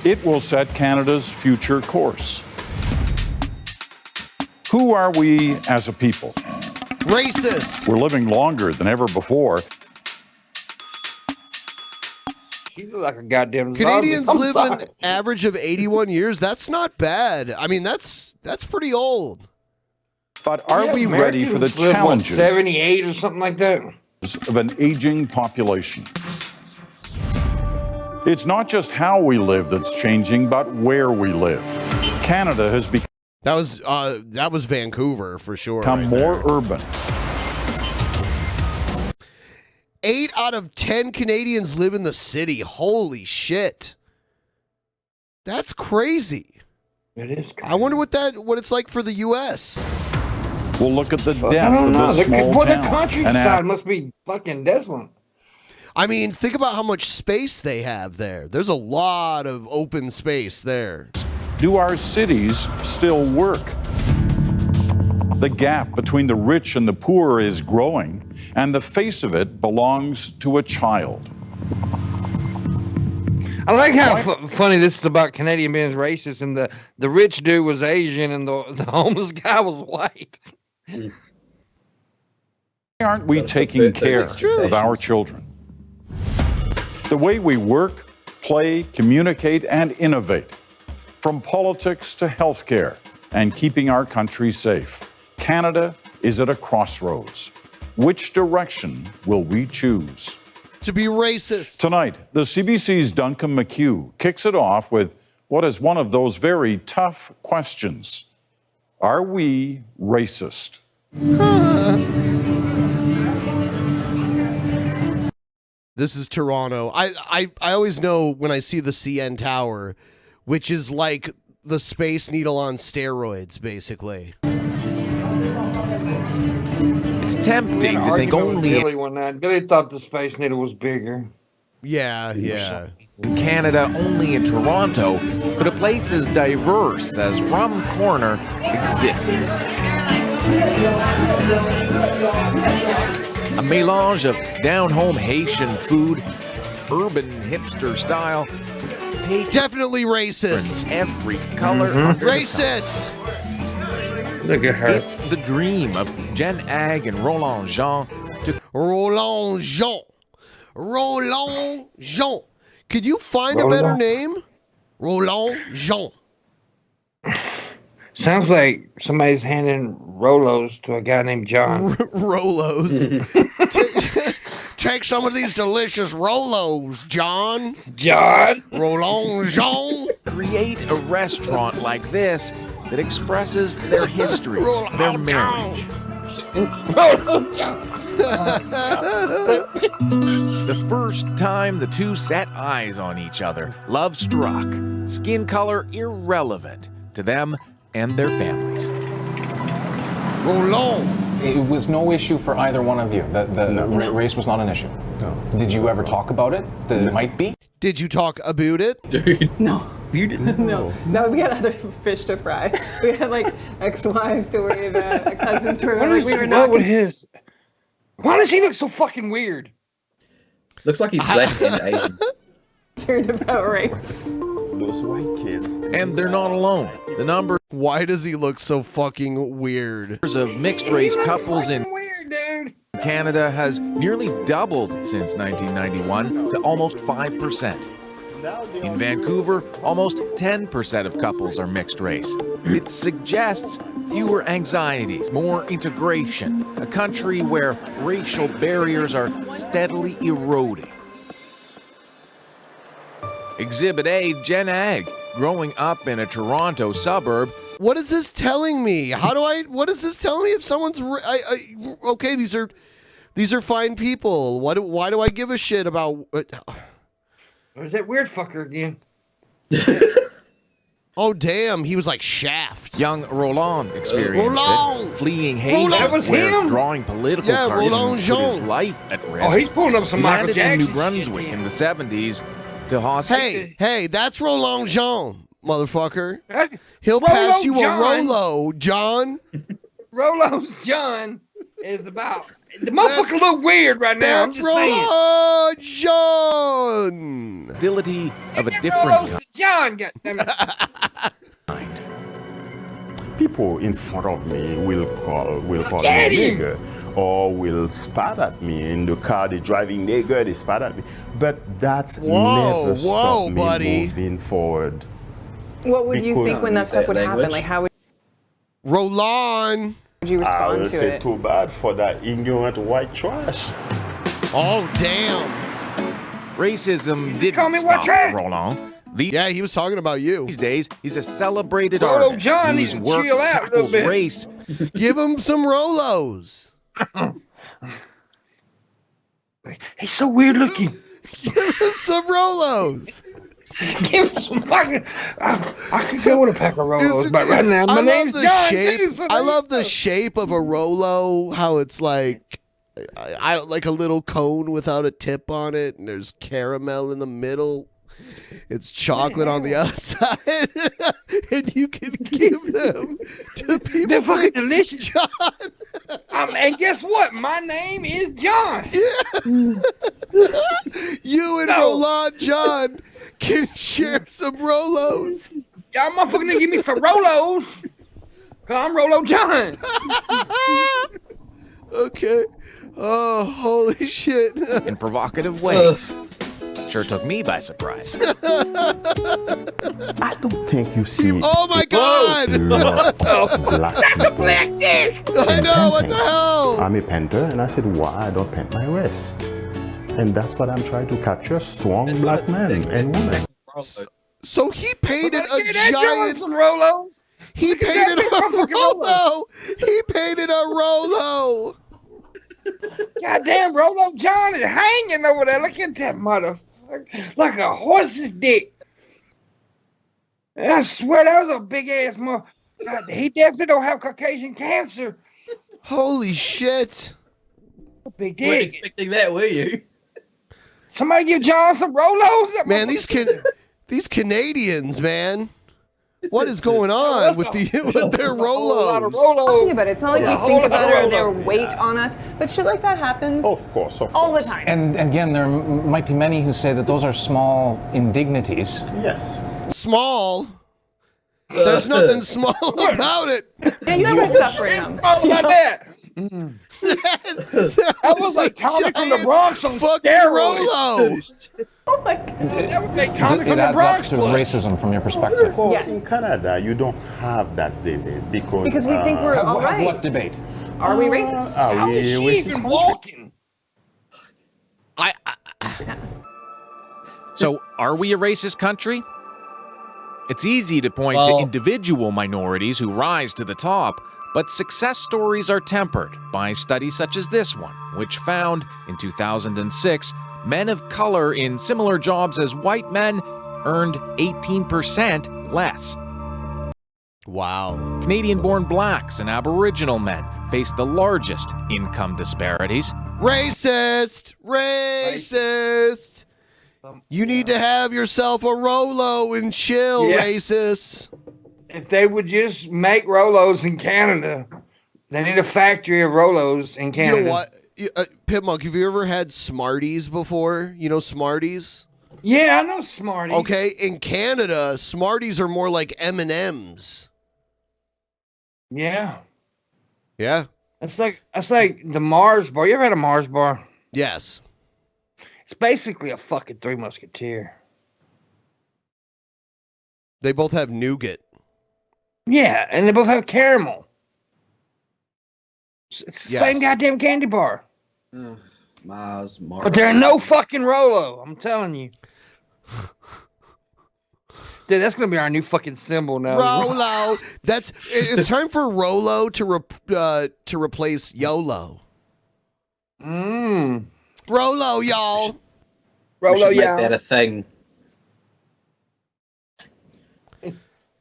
It will set Canada's future course. Who are we as a people? Racist. We're living longer than ever before. You look like a goddamn Canadians zombie. live an average of 81 years. That's not bad. I mean, that's pretty old. But are we ready for the challenges? 78 or something like that? Of an aging population. It's not just how we live that's changing, but where we live. Canada has become that was Vancouver for sure. Become more urban. 8 out of 10 Canadians live in the city. Holy shit. That's crazy. It is crazy. I wonder what it's like for the US. We'll look at the depth of this small town. The countryside must be fucking desolate. I mean, think about how much space they have there. There's a lot of open space there. Do our cities still work? The gap between the rich and the poor is growing, and the face of it belongs to a child. I like how funny this is about Canadian being racist, and the rich dude was Asian and the homeless guy was white. Why aren't we taking care of our children? The way we work, play, communicate, and innovate, from politics to healthcare and keeping our country safe. Canada is at a crossroads. Which direction will we choose? To be racist. Tonight, the CBC's Duncan McHugh kicks it off with what is one of those very tough questions. Are we racist? This is Toronto. I always know when I see the CN Tower, which is like the Space Needle on steroids, basically. It's tempting to think only Billy one night. Billy thought the Space Needle was bigger. Yeah. In Canada, only in Toronto, could a place as diverse as Rum Corner exist. A melange of down-home Haitian food, urban hipster style. Definitely racist. Every color under racist. Look at her. It's the dream of Jen Ag and Roland Jean. Roland Jean. Could you find a better name? Roland Jean. Sounds like somebody's handing Rolos to a guy named John. Rolos. Take some of these delicious Rolos, John. John. Rollon Jean. Create a restaurant like this that expresses their histories, their marriage. The first time the two set eyes on each other, love struck. Skin color irrelevant to them and their families. Roland. It was no issue for either one of you. Race was not an issue. No. Did you ever talk about it? That it might be? Did you talk about it? No. You didn't? No, we had other fish to fry. We had like ex-wives to worry about, ex-husbands to worry about. Why does he look so fucking weird? Looks like he's black and Asian. Concerned about race. Those white kids. And they're not alone. The number. Why does he look so fucking weird? Of mixed race couples in Canada has nearly doubled since 1991 to almost 5%. In Vancouver, almost 10% of couples are mixed race. It suggests fewer anxieties, more integration, a country where racial barriers are steadily eroding. Exhibit A, Gen Ag, growing up in a Toronto suburb. What is this telling me? What is this telling me if someone's, okay, these are fine people. Why do I give a shit about, Or is that weird fucker again? Oh, damn, he was like Shaft. Young Roland experienced it, fleeing hate, drawing political cartoons put his life at risk. Oh, he's pulling up some Michael Landed Jackson in New Brunswick in the 70s to hospital. Hey, that's Roland Jean, motherfucker. He'll pass you a Rolo, John. Rolo's John is about... The motherfucker look weird right now. That's Roland Jean. Ability of a different Rolo's John, goddammit. People in front of me will call me nigger, or will spat at me in the car. They're driving nigger, they spat at me. But that's never stopped me moving forward. What would you think when that stuff would happen? Like, how would Roland? Would you respond I would to say it? too bad for that ignorant white trash. Oh, damn. Racism didn't stop Roland. Yeah, he was talking about you. These days, he's a celebrated Rolo artist John whose needs to work chill out a little tackles bit. race. Give him some Rolos. He's so weird looking. Give him some Rolos. Give him some fucking... I could go with a pack of Rolos, but right now, my name's John, too. So I love the shape of a Rolo, how it's like... I like a little cone without a tip on it, and there's caramel in the middle. It's chocolate on the outside, and you can give them to people. They're fucking delicious, John. And guess what? My name is John. Yeah. You and Roland John can share some Rolos. Y'all motherfucking gonna give me some Rolos, cause I'm Rolo John. Okay. Oh, holy shit. In provocative ways. Sure took me by surprise. I don't think you see. Oh my God! Black That's a black dick. I know, what the hell? I'm a painter, and I said, why I don't paint my race? And that's what I'm trying to capture: strong black men and women. So he painted a John giant. some Rolos. He painted a Rolo. He painted a Rolo. Goddamn, Rolo John is hanging over there. Look at that motherfucker. Like a horse's dick. I swear that was a big ass mother. He definitely don't have Caucasian cancer. Holy shit. Big You weren't dick. expecting that, were you? Somebody give John some Rolos. Man, these Canadians, man. What is going on with their Rolos? Yeah, but it's not like we think about it or their weight on us. But shit like that happens Of course. all the time. And again, there might be many who say that those are small indignities. Yes. Small? There's nothing small about it. Yeah, you haven't suffering them. All about that. That was like Tommy from the Bronx on fucking steroids. Rolo. Oh my God. That would make Tommy It from the adds Bronx up to blood. racism from your perspective. Of course, in Canada, you don't have that debate because we think we're all right. What debate? Are we racist? Are How we is she racist even country? walking? So, are we a racist country? It's easy to point to individual minorities who rise to the top, but success stories are tempered by studies such as this one, which found in 2006 men of color in similar jobs as white men earned 18% less. Wow. Canadian-born blacks and Aboriginal men face the largest income disparities. Racist! Racist! You need to have yourself a Rolo and chill, Yeah. racists. If they would just make Rolos in Canada, they need a factory of Rolos in Canada. You know what? Pimpmunk, have you ever had Smarties before? You know Smarties? Yeah, I know Smarties. Okay, in Canada, Smarties are more like M&Ms. Yeah. Yeah. That's like the Mars bar. You ever had a Mars bar? Yes. It's basically a fucking Three Musketeer. They both have nougat. Yeah, and they both have caramel. It's the Yes. same goddamn candy bar. Mars, But there are no fucking Rolo. I'm telling you. Dude, that's gonna be our new fucking symbol now. Rolo. It's time for Rolo to replace YOLO. Rolo, y'all. Rolo, we should y'all. make that a thing.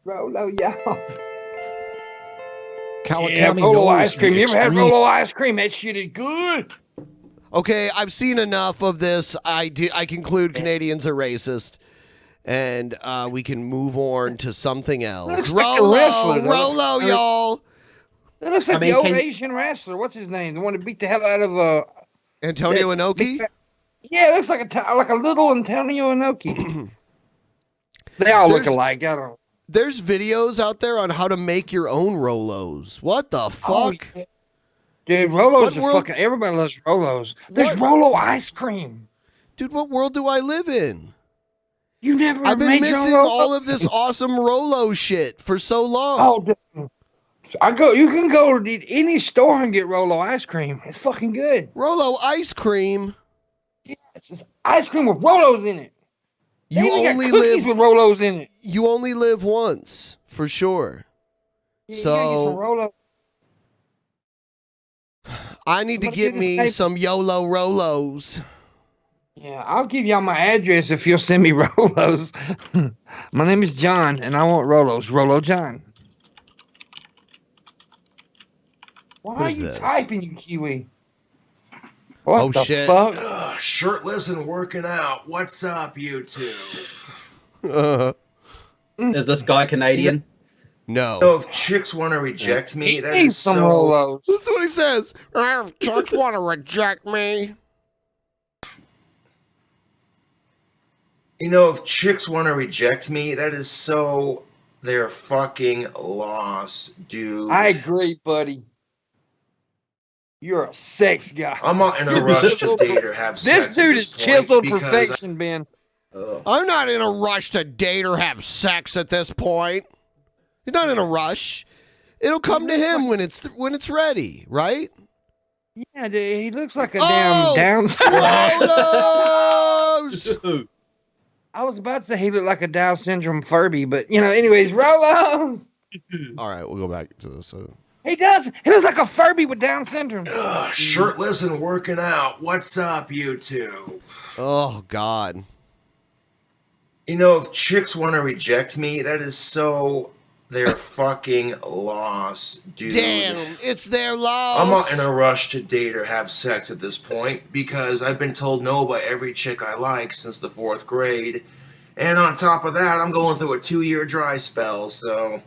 Rolo, y'all. Kawakami Rolo knows ice cream. the You ever had extreme- Rolo ice cream? That shit is good. Okay, I've seen enough of this. I conclude Canadians are racist, and we can move on to something else. Looks like a wrestler, though. Rolo, y'all. That looks like I mean, the old can- Asian wrestler. What's his name? The one that beat the hell out of Antonio Inoki. Yeah, it looks like a little Antonio Inoki. They all look There's- alike. I don't. There's videos out there on how to make your own Rolos. What the fuck? yeah. Dude, Rolos What are world- fucking. Everybody loves Rolos. There's What- Rolo ice cream. Dude, what world do I live in? You never I've been made your own missing Rolo? all of this awesome Rolo shit for so long. Oh, dude. You can go to any store and get Rolo ice cream. It's fucking good. Rolo ice cream. It's just ice cream with Rolos in it. They You even got only cookies live. with Rolos in it. You only live once, for sure. Yeah, you gotta get some So Rolo. I need to I'm gonna get do the me same- some YOLO Rolos. Yeah, I'll give y'all my address if you'll send me Rolos. My name is John, and I want Rolos. Rolo John. Why What are is you this? typing, you Kiwi? What Oh, the shit. fuck? Shirtless and working out. What's up, you two? Is this guy Canadian? No. So if chicks want to reject me, that Eat is some so. Rolos. That's what he says. If chicks want to reject me. You know, if chicks want to reject me, that is so their fucking loss, dude. I agree, buddy. You're a sex guy. I'm not in a rush to date or have sex. This dude is point chiseled because perfection, Ben. I'm not in a rush to date or have sex at this point. He's not in a rush. It'll come to him when it's ready, right? Yeah, dude, he looks like a Oh! damn Down. Rolos! I was about to say he looked like a Down syndrome Furby, but anyways, Rolos. All right, we'll go back to this. He does. He looks like a Furby with Down syndrome. shirtless and working out. What's up, you two? Oh God. You know, if chicks want to reject me, that is so their fucking loss, dude. Damn, it's their loss. I'm not in a rush to date or have sex at this point because I've been told no by every chick I like since the 4th grade. And on top of that, I'm going through a 2-year dry spell, so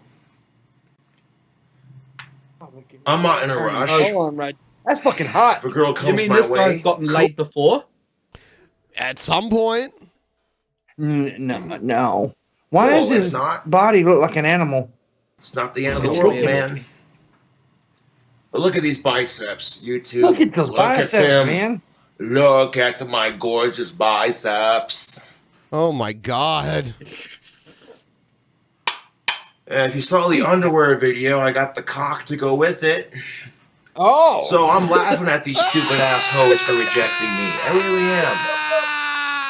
I'm not in a rush. Hold on, right. That's fucking hot. If a girl comes You mean my this way, guy's gotten laid before? At some point. No. Why Well, does his it's not. body look like an animal? It's not the end of the world, man. But look at these biceps, YouTube. Look at those biceps, them. man. Look at my gorgeous biceps. Oh my God. And if you saw the underwear video, I got the cock to go with it. Oh. So I'm laughing at these stupid ass hoes for rejecting me. I really am.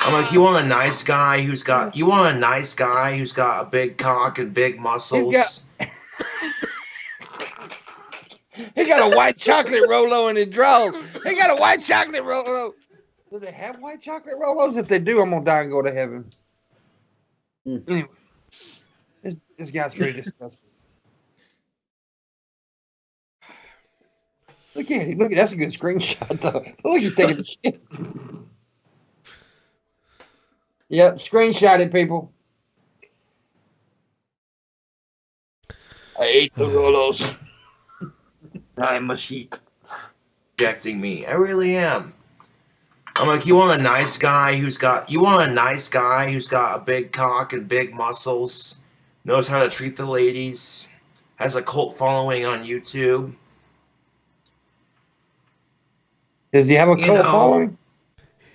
I'm like, you want a nice guy who's got a big cock and big muscles? He got a white chocolate Rolo in his drawers. He got a white chocolate Rolo. Do they have white chocolate Rolos? If they do, I'm gonna die and go to heaven. Anyway, this guy's pretty disgusting. Look at him. Look, that's a good screenshot though. Look, he's taking the shit. Yep, screenshot it, people. I ate the Rolos. I must eat. Rejecting me. I really am. I'm like, you want a nice guy who's got a big cock and big muscles, knows how to treat the ladies, has a cult following on YouTube. Does he have a cult following?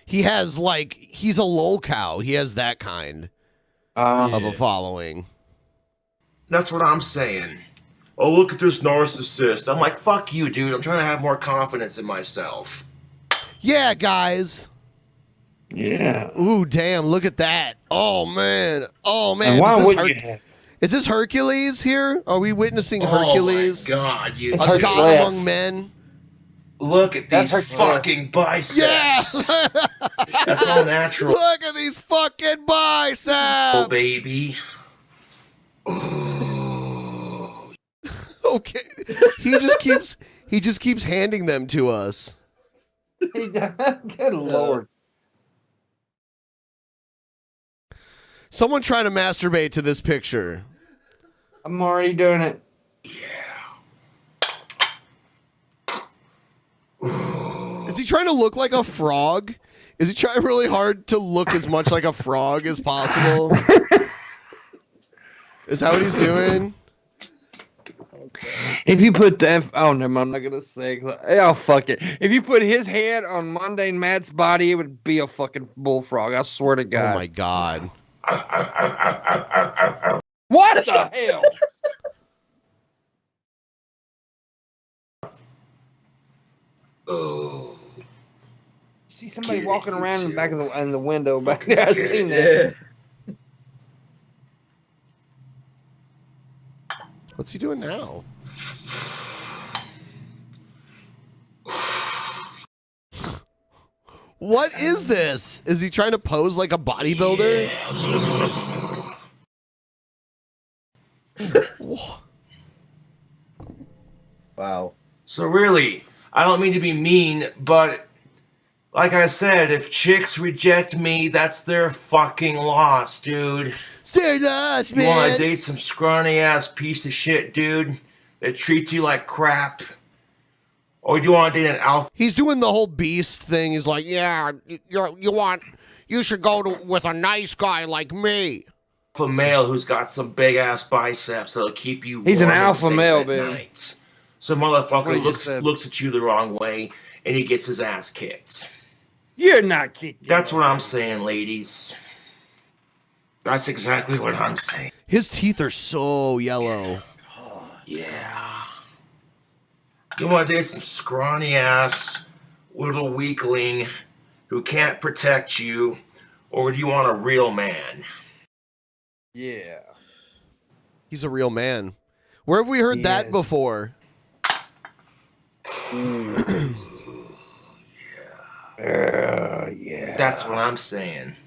He has he's a lolcow. He has that kind of a following. That's what I'm saying. Oh, look at this narcissist. I'm like, fuck you, dude. I'm trying to have more confidence in myself. Yeah, guys. Yeah. Ooh, damn, look at that. Oh, man. Oh, man. And why would you? Is this Hercules here? Are we witnessing Hercules? Oh, my God. A god among men? Look at these fucking biceps. Yeah. That's all natural. Look at these fucking biceps. Oh, baby. Okay. He just keeps handing them to us. Good Lord. Someone try to masturbate to this picture. I'm already doing it. Is he trying to look like a frog? Is he trying really hard to look as much like a frog as possible? Is that what he's doing? If you put that, oh no, I'm not gonna say. Oh fuck it. If you put his head on Mundane Matt's body, it would be a fucking bullfrog. I swear to God. Oh my God. What the hell? Oh. See somebody walking around in the back of the window back there. I seen that. What's he doing now? What is this? Is he trying to pose like a bodybuilder? Wow. So really, I don't mean to be mean, but like I said, if chicks reject me, that's their fucking loss, dude. It's their loss, man. You want to date some scrawny ass piece of shit dude that treats you like crap? Or do you want to date an alpha? He's doing the whole beast thing. He's like, yeah, you should go with a nice guy like me. Alpha male who's got some big ass biceps that'll keep you. He's an warm and alpha safe male, at baby. night. Some motherfucker Really looks at you the wrong way and he gets his ass kicked. You're not kicked. That's what I'm saying, ladies. That's exactly what I'm saying. His teeth are so yellow. Yeah. You want to date some scrawny ass little weakling who can't protect you, or do you want a real man? Yeah. He's a real man. Where have we heard that before? Yeah. That's what I'm saying.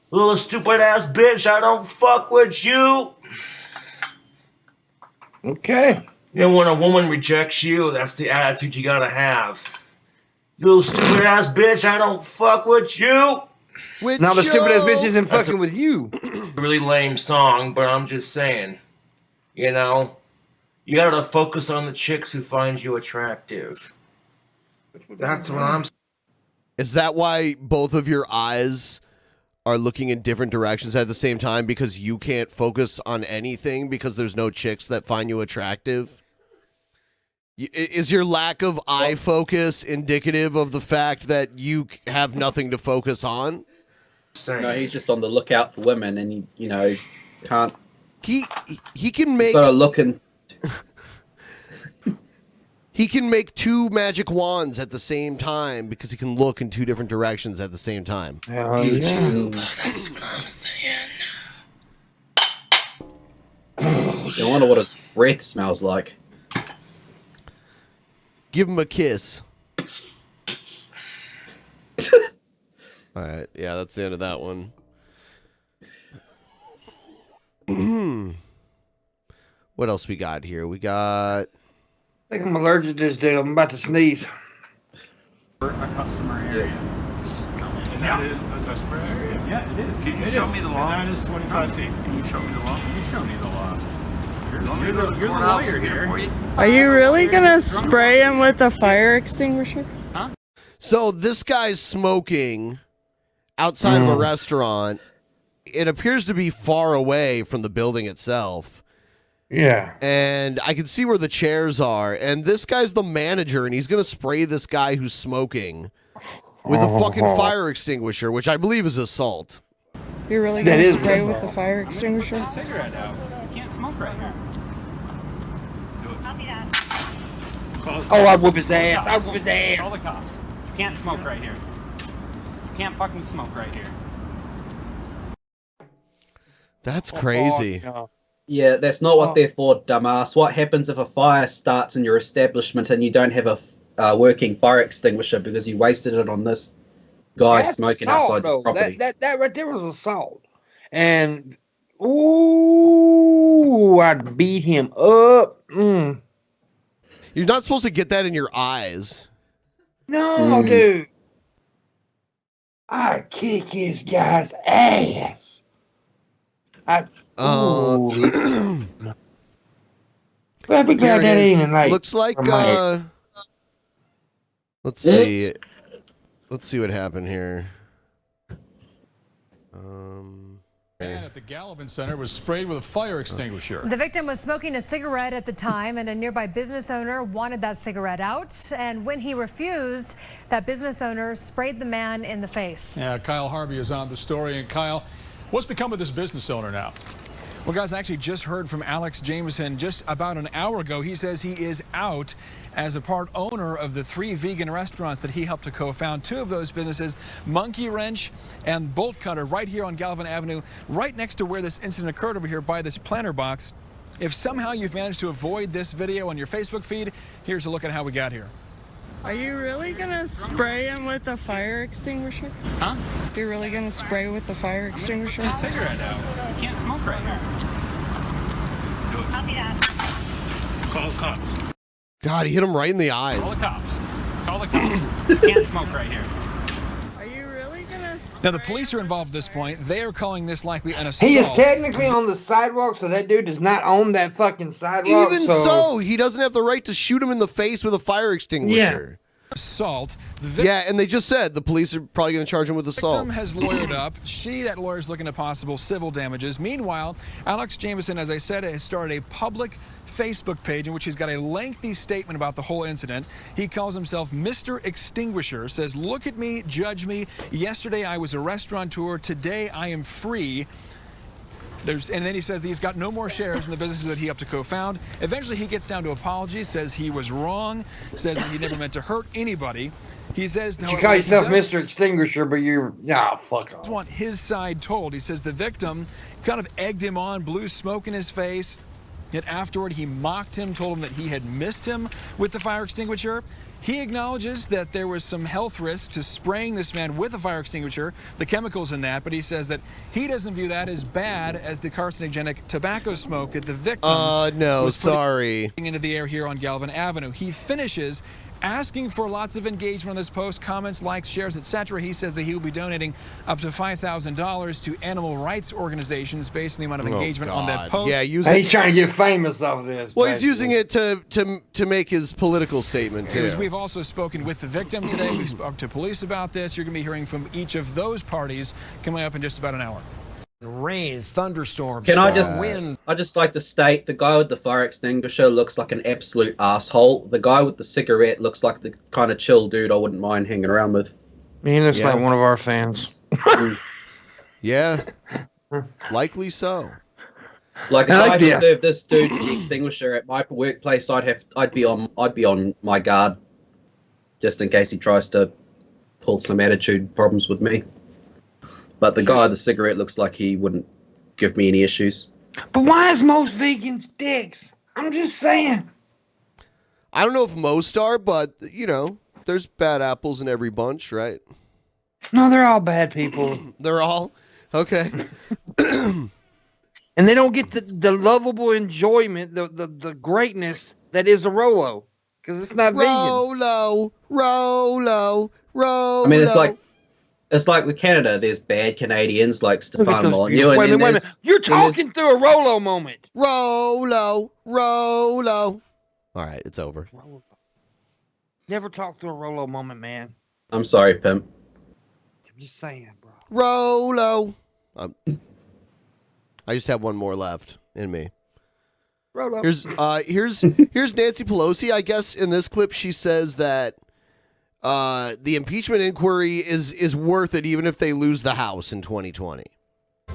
Little stupid ass bitch, I don't fuck with you. Okay. You know, when a woman rejects you, that's the attitude you gotta have. You little stupid ass bitch, I don't fuck with you. Now the stupid ass bitch isn't fucking with you. Really lame song, but I'm just saying, you know, you gotta focus on the chicks who find you attractive. That's what I'm saying. Is that why both of your eyes are looking in different directions at the same time? Because you can't focus on anything because there's no chicks that find you attractive? Is your lack of eye focus indicative of the fact that you have nothing to focus on? No, he's just on the lookout for women, and he can't. He can make sort of looking. He can make two magic wands at the same time because he can look in two different directions at the same time. YouTube. That's what I'm saying. I wonder what his breath smells like. Give him a kiss. All right, yeah, that's the end of that one. What else we got here? We got... I think I'm allergic to this dude. I'm about to sneeze. A customer area. And that is a customer area? Yeah, it is. Can you show me the law? That is 25 feet. Can you show me the law? You show me the law. You're the lawyer here. Are you really gonna spray him with a fire extinguisher? Huh? So this guy's smoking outside of a restaurant. It appears to be far away from the building itself. Yeah. And I can see where the chairs are. And this guy's the manager, and he's going to spray this guy who's smoking with a fucking fire extinguisher, which I believe is assault. You're really gonna spray with the fire extinguisher? A cigarette out. You can't smoke right here. Oh, I'll whoop his ass. I'll whoop his ass. Call the cops. You can't smoke right here. You can't fucking smoke right here. That's crazy. Yeah, that's not what they're for, dumbass. What happens if a fire starts in your establishment and you don't have a working fire extinguisher because you wasted it on this guy smoking outside your property? That right there was assault. And, ooh, I'd beat him up. You're not supposed to get that in your eyes. No, dude. I kick his guy's ass. Looks like let's see. Let's see what happened here. Man at the Gallivan Center was sprayed with a fire extinguisher. The victim was smoking a cigarette at the time, and a nearby business owner wanted that cigarette out. And when he refused, that business owner sprayed the man in the face. Yeah, Kyle Harvey is on the story. And Kyle, what's become of this business owner now? Well, guys, I actually just heard from Alex Jameson just about an hour ago. He says he is out as a part owner of the 3 vegan restaurants that he helped to co-found. 2 of those businesses, Monkey Wrench and Bolt Cutter, right here on Gallivan Avenue, right next to where this incident occurred over here by this planter box. If somehow you've managed to avoid this video on your Facebook feed, here's a look at how we got here. Are you really gonna spray him with a fire extinguisher? Huh? You're really gonna spray with the fire extinguisher? A cigarette out. You can't smoke right here. Call the cops. God, he hit him right in the eyes. Call the cops. Call the cops. You can't smoke right here. Are you really gonna Now, the police are involved at this point. They are calling this likely an assault. He is technically on the sidewalk, so that dude does not own that fucking sidewalk. Even so, he doesn't have the right to shoot him in the face with a fire extinguisher. Assault. Yeah, and they just said the police are probably going to charge him with assault. The victim has lawyered up. That lawyer is looking at possible civil damages. Meanwhile, Alex Jameson, as I said, has started a public Facebook page in which he's got a lengthy statement about the whole incident. He calls himself Mr. Extinguisher, says, "Look at me, judge me. Yesterday I was a restaurateur. Today I am free." And then he says that he's got no more shares in the businesses that he helped to co-found. Eventually, he gets down to apologies, says he was wrong, says that he never meant to hurt anybody. He says... You call yourself Mr. Extinguisher, but you're... Nah, fuck off. I want his side told. He says the victim kind of egged him on, blew smoke in his face. Yet afterward, he mocked him, told him that he had missed him with the fire extinguisher. He acknowledges that there was some health risk to spraying this man with a fire extinguisher, the chemicals in that, but he says that he doesn't view that as bad as the carcinogenic tobacco smoke that the victim was putting into the air here on Gallivan Avenue. He finishes asking for lots of engagement on this post, comments, likes, shares, etc. He says that he will be donating up to $5,000 to animal rights organizations based on the amount of engagement on that post. Yeah, he's trying to get famous off this. Well, he's using it to make his political statement too. We've also spoken with the victim today. We spoke to police about this. You're going to be hearing from each of those parties coming up in just about an hour. Rain, thunderstorms, Can I just wind. I just like to state the guy with the fire extinguisher looks like an absolute asshole. The guy with the cigarette looks like the kind of chill dude I wouldn't mind hanging around with. Me and it's like one of our fans. Yeah, likely so. Like if I served this dude the extinguisher at my workplace, I'd be on my guard, just in case he tries to pull some attitude problems with me. But the guy with the cigarette looks like he wouldn't give me any issues. But why is most vegans dicks? I'm just saying. I don't know if most are, but you know, there's bad apples in every bunch, right? No, they're all bad people. They're all okay. And they don't get the lovable enjoyment, the greatness that is a Rolo, because it's not Rolo. I mean, it's like with Canada. There's bad Canadians like Stefan Molyneux. Wait a minute. You're talking through a Rolo moment. Rolo. All right, it's over. Never talk through a Rolo moment, man. I'm sorry, Pimp. I'm just saying, bro. Rolo. I just have one more left in me. Rolo. Here's Nancy Pelosi. I guess in this clip she says that the impeachment inquiry is worth it even if they lose the House in 2020.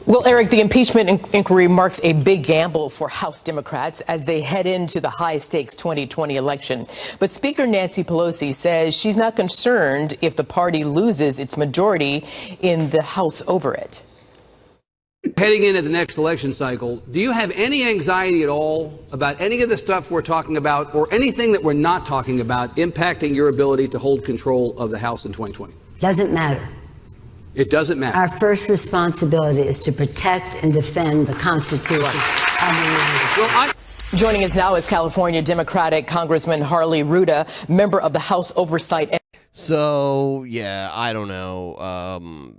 Well, Eric, the impeachment inquiry marks a big gamble for House Democrats as they head into the high-stakes 2020 election. But Speaker Nancy Pelosi says she's not concerned if the party loses its majority in the House over it. Heading into the next election cycle, do you have any anxiety at all about any of the stuff we're talking about or anything that we're not talking about impacting your ability to hold control of the House in 2020? Doesn't matter. It doesn't matter. Our first responsibility is to protect and defend the Constitution of the United States. Joining us now is California Democratic Congressman Harley Ruda, member of the House Oversight. So, yeah, I don't know.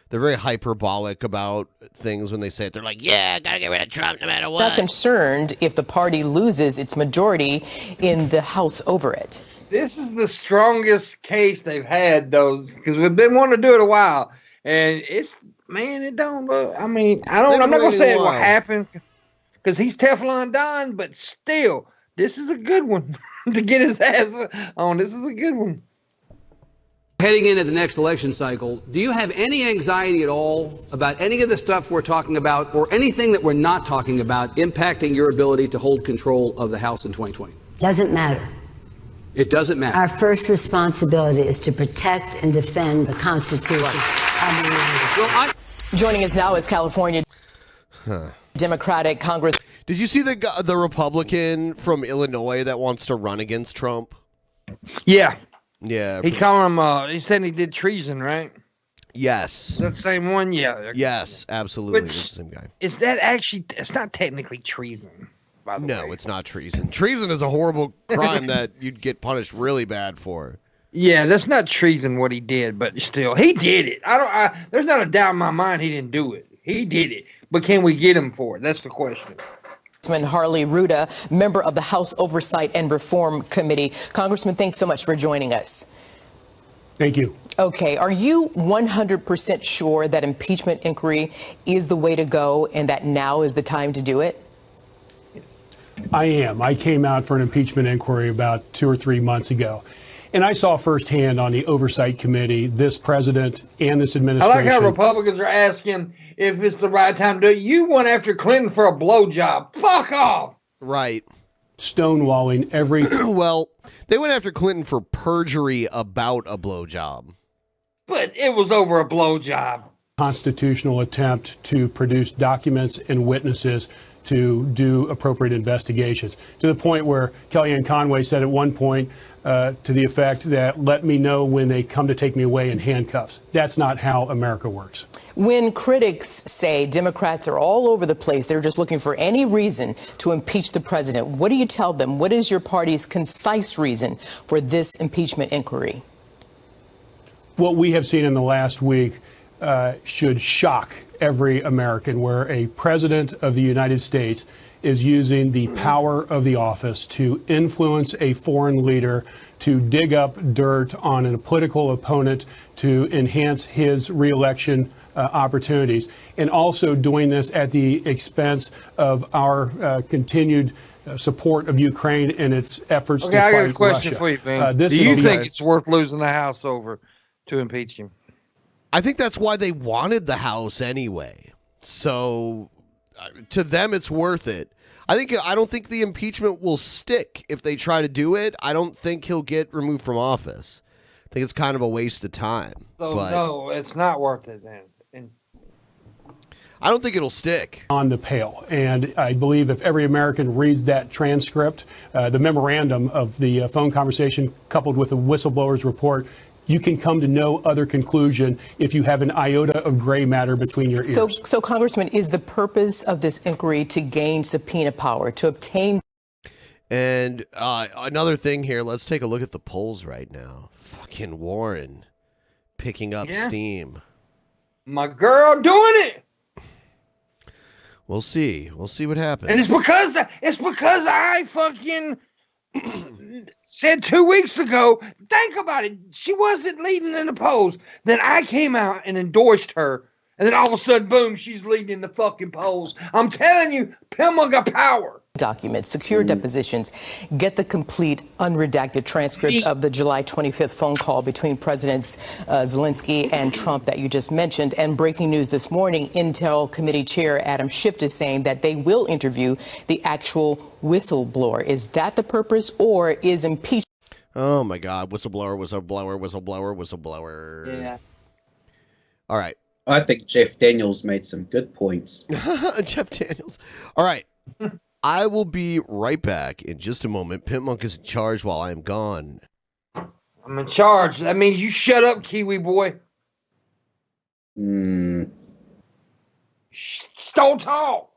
They're very hyperbolic about things when they say it. They're like, yeah, gotta get rid of Trump no matter what. Not concerned if the party loses its majority in the House over it. This is the strongest case they've had, though, because we've been wanting to do it a while. And it don't look, I'm not going to say it will happen because he's Teflon Don, but still, this is a good one to get his ass on. This is a good one. Heading into the next election cycle, do you have any anxiety at all about any of the stuff we're talking about or anything that we're not talking about impacting your ability to hold control of the House in 2020? Doesn't matter. It doesn't matter. Our first responsibility is to protect and defend the Constitution of the United States. Joining us now is California Democratic Congress. Did you see the Republican from Illinois that wants to run against Trump? Yeah. Yeah. He called him, he said he did treason, right? Yes. That same one? Yeah. Yes, absolutely. It's the same guy. Is that actually, it's not technically treason. No, it's not treason. Treason is a horrible crime that you'd get punished really bad for. Yeah, that's not treason what he did, but still, he did it. There's not a doubt in my mind he didn't do it. He did it. But can we get him for it? That's the question. Congressman Harley Ruda, member of the House Oversight and Reform Committee. Congressman, thanks so much for joining us. Thank you. Okay, are you 100% sure that impeachment inquiry is the way to go and that now is the time to do it? I am. I came out for an impeachment inquiry about 2 or 3 months ago. And I saw firsthand on the Oversight Committee this president and this administration. I like how Republicans are asking if it's the right time to do it. You went after Clinton for a blowjob. Fuck off. Right. Stonewalling every... Well, they went after Clinton for perjury about a blowjob. But it was over a blowjob. Constitutional attempt to produce documents and witnesses to do appropriate investigations, to the point where Kellyanne Conway said at one point to the effect that, let me know when they come to take me away in handcuffs. That's not how America works. When critics say Democrats are all over the place, they're just looking for any reason to impeach the president, what do you tell them? What is your party's concise reason for this impeachment inquiry? What we have seen in the last week should shock every American, where a president of the United States is using the power of the office to influence a foreign leader to dig up dirt on a political opponent to enhance his reelection opportunities, and also doing this at the expense of our continued support of Ukraine and its efforts to fight I Russia. got a question for you, Ben. Do you think it's worth losing the House over to impeach him? I think that's why they wanted the House anyway. So to them, it's worth it. I don't think the impeachment will stick if they try to do it. I don't think he'll get removed from office. I think it's kind of a waste of time. So but no, it's not worth it then. I don't think it'll stick. On the Pale. And I believe if every American reads that transcript, the memorandum of the phone conversation coupled with the whistleblower's report, you can come to no other conclusion if you have an iota of gray matter between your ears. So, Congressman, is the purpose of this inquiry to gain subpoena power, to obtain? And another thing here, let's take a look at the polls right now. Fucking Warren picking up steam. My girl doing it. We'll see. We'll see what happens. And it's because I fucking said 2 weeks ago, think about it. She wasn't leading in the polls. Then I came out and endorsed her. And then all of a sudden, boom, she's leading in the fucking polls. I'm telling you, Pimpmunk got power. Documents, secure depositions, get the complete unredacted transcript of the July 25th phone call between Presidents Zelensky and Trump that you just mentioned. And breaking news this morning, Intel Committee Chair Adam Schiff is saying that they will interview the actual whistleblower. Is that the purpose, or is impeachment? Oh my God, whistleblower, whistleblower, whistleblower, whistleblower. Yeah. All right. I think Jeff Daniels made some good points. Jeff Daniels. All right. I will be right back in just a moment. Pimpmunk is in charge while I am gone. I'm in charge. That means you shut up, Kiwi boy. Don't talk.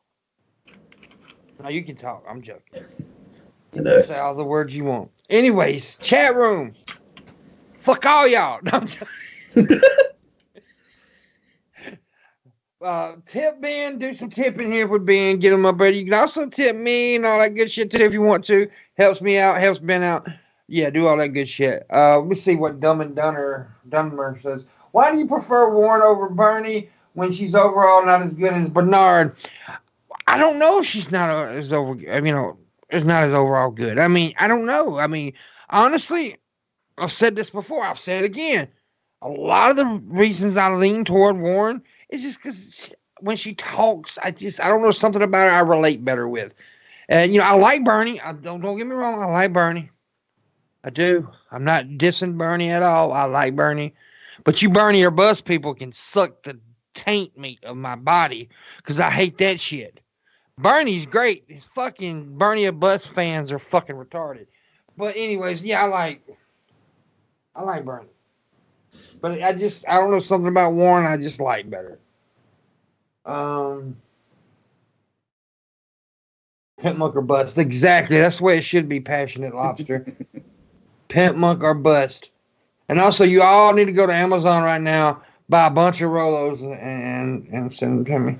No, you can talk. I'm joking. Say all the words you want. Anyways, chat room. Fuck all y'all. No, I'm joking. Tip Ben, do some tipping here for Ben, get him up there. You can also tip me and all that good shit too if you want to. Helps me out, helps Ben out. Yeah, do all that good shit. Let me see what Dumb and Dunmer says. Why do you prefer Warren over Bernie when she's overall not as good as Bernard? I don't know if she's not as it's not as overall good. I mean, I don't know. I mean, honestly, I've said this before. I'll say it again. A lot of the reasons I lean toward Warren is just because when she talks, I don't know, something about her I relate better with. And, I like Bernie. Don't get me wrong. I like Bernie. I do. I'm not dissing Bernie at all. I like Bernie. But you Bernie or bust people can suck the taint meat of my body because I hate that shit. Bernie's great. These fucking Bernie or bust fans are fucking retarded. But anyways, yeah, I like Bernie. But I don't know, something about Warren I just like better. Pimpmunk or bust. Exactly. That's the way it should be, Passionate Lobster. Pimpmunk or bust. And also, you all need to go to Amazon right now, buy a bunch of Rolos and send them to me.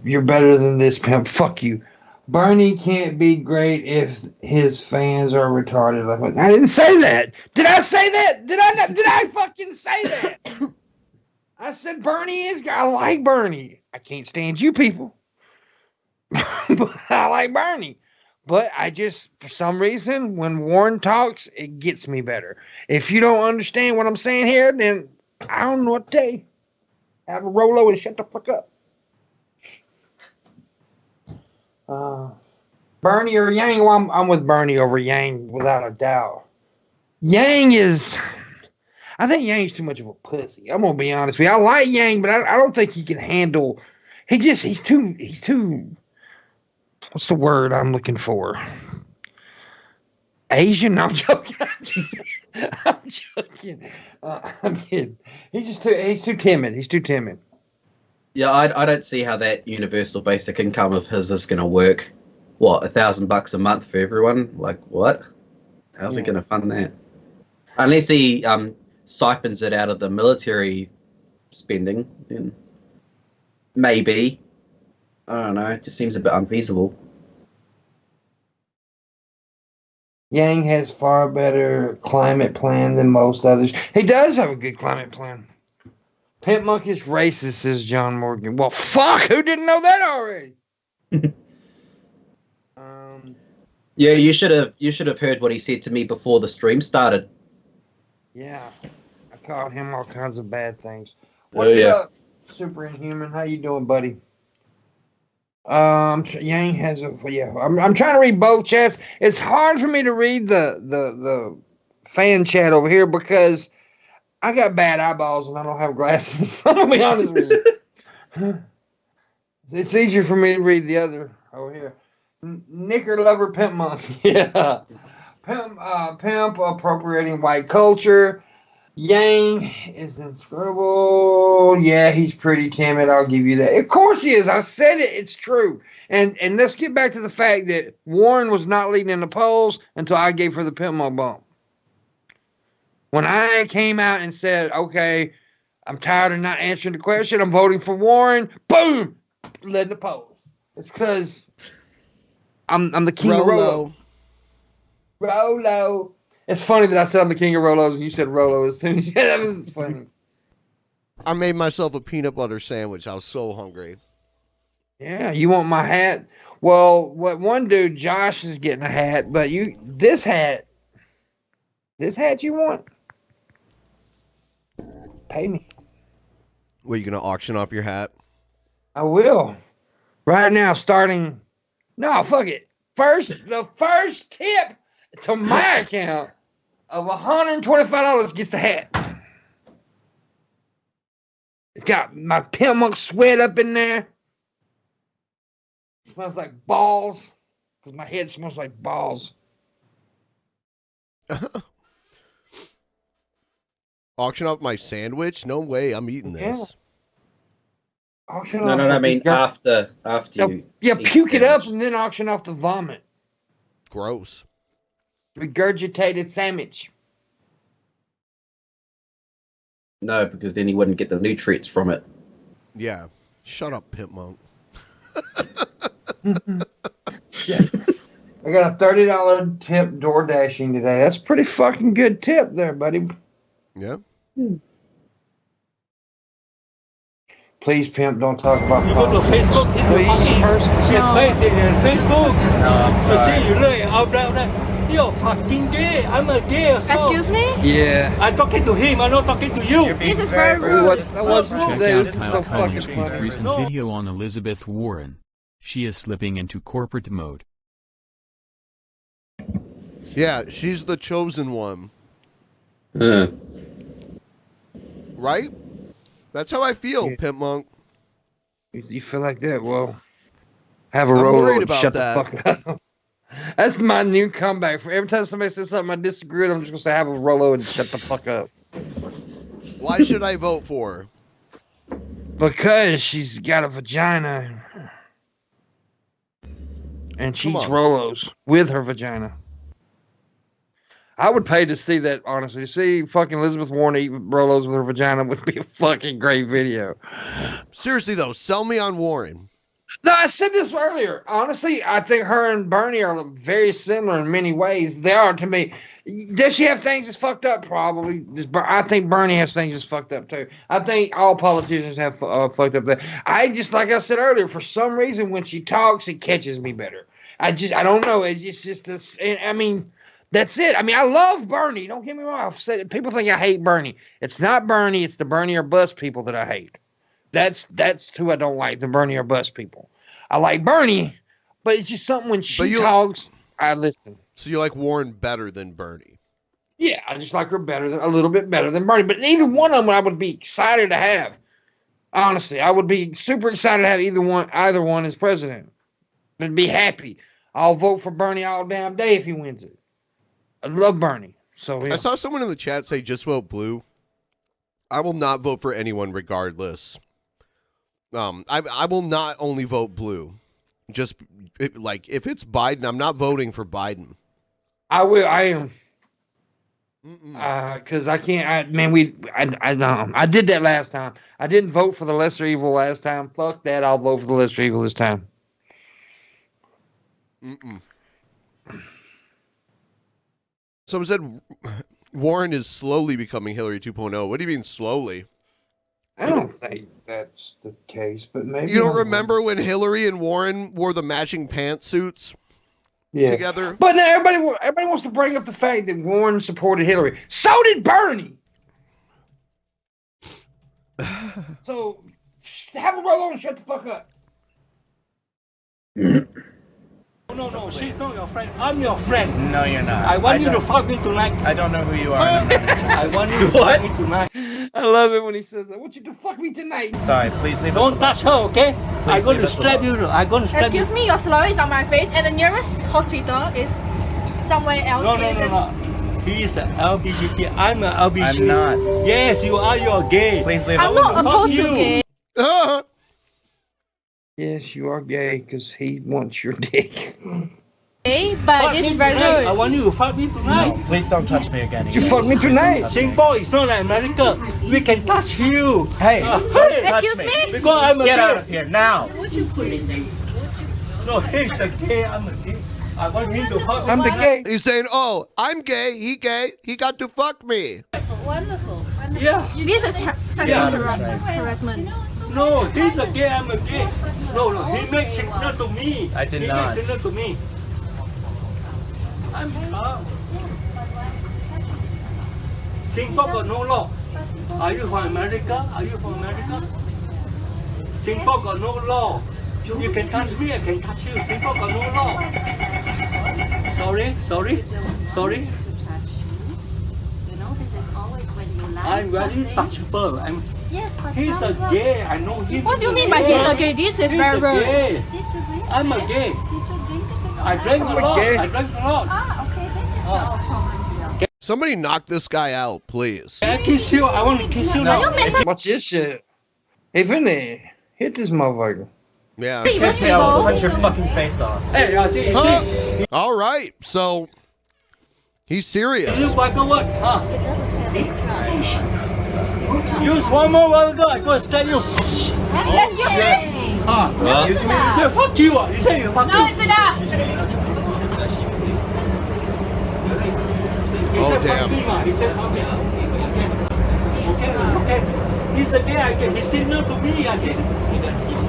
You're better than this, pimp. Fuck you. Bernie can't be great if his fans are retarded. I didn't say that. Did I say that? Did I not? Did I fucking say that? I said Bernie is. I like Bernie. I can't stand you people. But I like Bernie. But for some reason, when Warren talks, it gets me better. If you don't understand what I'm saying here, then I don't know what to tell you. Have a Rolo and shut the fuck up. Bernie or Yang? Well, I'm with Bernie over Yang without a doubt. I think Yang's too much of a pussy. I'm gonna be honest with you. I like Yang, but I don't think he can handle. He's too. What's the word I'm looking for? Asian? No, I'm joking. I'm joking. I'm kidding. He's too timid. He's too timid. Yeah, I don't see how that universal basic income of his is going to work. What, $1,000 a month for everyone? Like, what? How's he going to fund that? Unless he siphons it out of the military spending, then. maybe. I don't know. It just seems a bit unfeasible. Yang has far better climate plan than most others. He does have a good climate plan. Pimpmunk is racist, says John Morgan. Well, fuck, who didn't know that already? Yeah, you should have heard what he said to me before the stream started. Yeah, I called him all kinds of bad things. Oh, What's yeah. up, Super Inhuman? How you doing, buddy? Yang has a I'm trying to read both chats. It's hard for me to read the fan chat over here because I got bad eyeballs and I don't have glasses. I'm gonna be honest with you. It's easier for me to read the other over here. Knicker lover Pimpmunk. Yeah. Pimp appropriating white culture. Yang is inscrutable. Yeah, he's pretty timid. I'll give you that. Of course he is. I said it. It's true. And let's get back to the fact that Warren was not leading in the polls until I gave her the Pimpmunk bump. When I came out and said, okay, I'm tired of not answering the question, I'm voting for Warren, boom, led the polls. It's because I'm the king of Rolo. Rolo. It's funny that I said I'm the king of Rolos and you said Rolo as soon as you that was funny. I made myself a peanut butter sandwich. I was so hungry. Yeah, you want my hat? Well, what one dude, Josh, is getting a hat, but this hat you want? Pay me. What, you gonna auction off your hat? I will. Right now, starting. No, fuck it. The first tip to my account of $125 gets the hat. It's got my Pimpmunk sweat up in there. It smells like balls. Because my head smells like balls. Auction off my sandwich? No way, I'm eating this. Auction No, off I mean after you. Yeah, eat puke the it up sandwich. and then auction off the vomit. Gross. Regurgitated sandwich. No, because then he wouldn't get the nutrients from it. Yeah. Shut up, Pimpmunk. I got a $30 tip door dashing today. That's pretty fucking good tip there, buddy. Yeah. Please, pimp, don't talk about You go to Facebook, it's basic Facebook. You see, you look out there, you're fucking gay. I'm a gay as well. Excuse me? Yeah. I'm talking to him, I'm not talking to you. This is very rude. What's today? This is so Kyle fucking Cunnington's funny. recent video on Elizabeth Warren. She is slipping into corporate mode. Yeah, she's the chosen one. Right? That's how I feel, Pimpmunk. You feel like that? Well, have a I'm roll worried and about shut that. the fuck up. That's my new comeback. For every time somebody says something I disagree with, I'm just gonna say have a Rolo and shut the fuck up. Why should I vote for her? Because she's got a vagina. And she eats on. Rolos with her vagina. I would pay to see that, honestly. To see fucking Elizabeth Warren eat Rolos with her vagina would be a fucking great video. Seriously, though, sell me on Warren. No, I said this earlier. Honestly, I think her and Bernie are very similar in many ways. They are to me. Does she have things that's fucked up? Probably. I think Bernie has things that's fucked up too. I think all politicians have fucked up there. I just, like I said earlier, for some reason when she talks, it catches me better. I don't know. It's just I mean, that's it. I mean, I love Bernie. Don't get me wrong. I've said it. People think I hate Bernie. It's not Bernie. It's the Bernie or bust people that I hate. That's who I don't like, the Bernie or bust people. I like Bernie, but it's just something when she talks, I listen. So you like Warren better than Bernie? Yeah, I just like her a little bit better than Bernie. But either one of them I would be excited to have. Honestly, I would be super excited to have either one as president. And be happy. I'll vote for Bernie all damn day if he wins it. I love Bernie. So yeah. I saw someone in the chat say just vote blue. I will not vote for anyone regardless. I will not only vote blue. Just if it's Biden, I'm not voting for Biden. I will. I am. Because I can't. I did that last time. I didn't vote for the lesser evil last time. Fuck that. I'll vote for the lesser evil this time. Someone said Warren is slowly becoming Hillary 2.0. What do you mean slowly? I don't think that's the case, but maybe. You don't remember when Hillary and Warren wore the matching pantsuits together? But now everybody wants to bring up the fact that Warren supported Hillary. So did Bernie. So have a roll on and shut the fuck up. No, she's not your friend. I'm your friend. No, you're not. I want you to fuck me tonight. I don't know who you are. I want you to fuck me tonight. I love it when he says, I want you to fuck me tonight. Sorry, please leave. Don't touch her, okay? I'm going to slap you. I'm going to slap you. Excuse me, your slur is on my face, and the nearest hospital is somewhere else. No. He is an LGBT. I'm an LGBT. I'm not. Yes, you are. You're gay. Please leave. I'm not opposed to gay. Yes, you are gay because he wants your dick. Gay, but this is very good. I want you to fuck me tonight. No, please don't touch me again. You fuck me tonight. Singapore is not like America. We can touch you. Hey, Excuse me? Because I'm a Get gay. out of here now. No, he's a gay. I'm a gay. I want him to fuck me. I'm the gay. He's saying, oh, I'm gay. He got to fuck me. Wonderful. Yeah. This is sexual harassment. No, he's a gay. I'm a gay. No. He makes signal to me. I did he not. He makes signal to me. I'm Singapore got no law. Are you from America? Singapore got no law. You can touch me, I can touch you. Singapore got no law. Sorry. I'm very touchable. Yes, but He's a gay. I know he's What do you mean by he's a gay? This is very rude. I'm a gay. I drank a lot. Okay, this is no problem here. Somebody knock this guy out, please. Can I kiss you? I want to kiss you now. Watch this shit. Hey, Vinny, hit this motherfucker. Yeah. Kiss me, I'll punch your fucking face off. Hey, I see. All right, so he's serious. You like a what? Use one more vodka, I'm going to stab you. Excuse me. Excuse me? You say fuck you. You say fuck you. No, it's enough. Oh, damn. He said fuck me. Okay. He's a gay, I get. He said no to me. I said he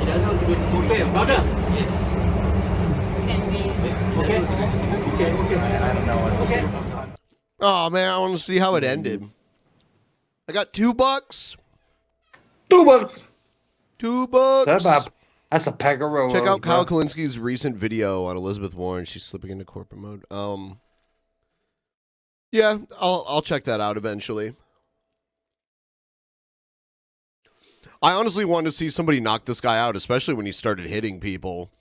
doesn't want to be. Okay, brother. Yes. Okay. I don't know what to do. Oh man, I want to see how it ended. I got $2. $2. $2. That's a pack of rolls. Check out Kyle Kalinski's recent video on Elizabeth Warren. She's slipping into corporate mode. Yeah, I'll check that out eventually. I honestly wanted to see somebody knock this guy out, especially when he started hitting people.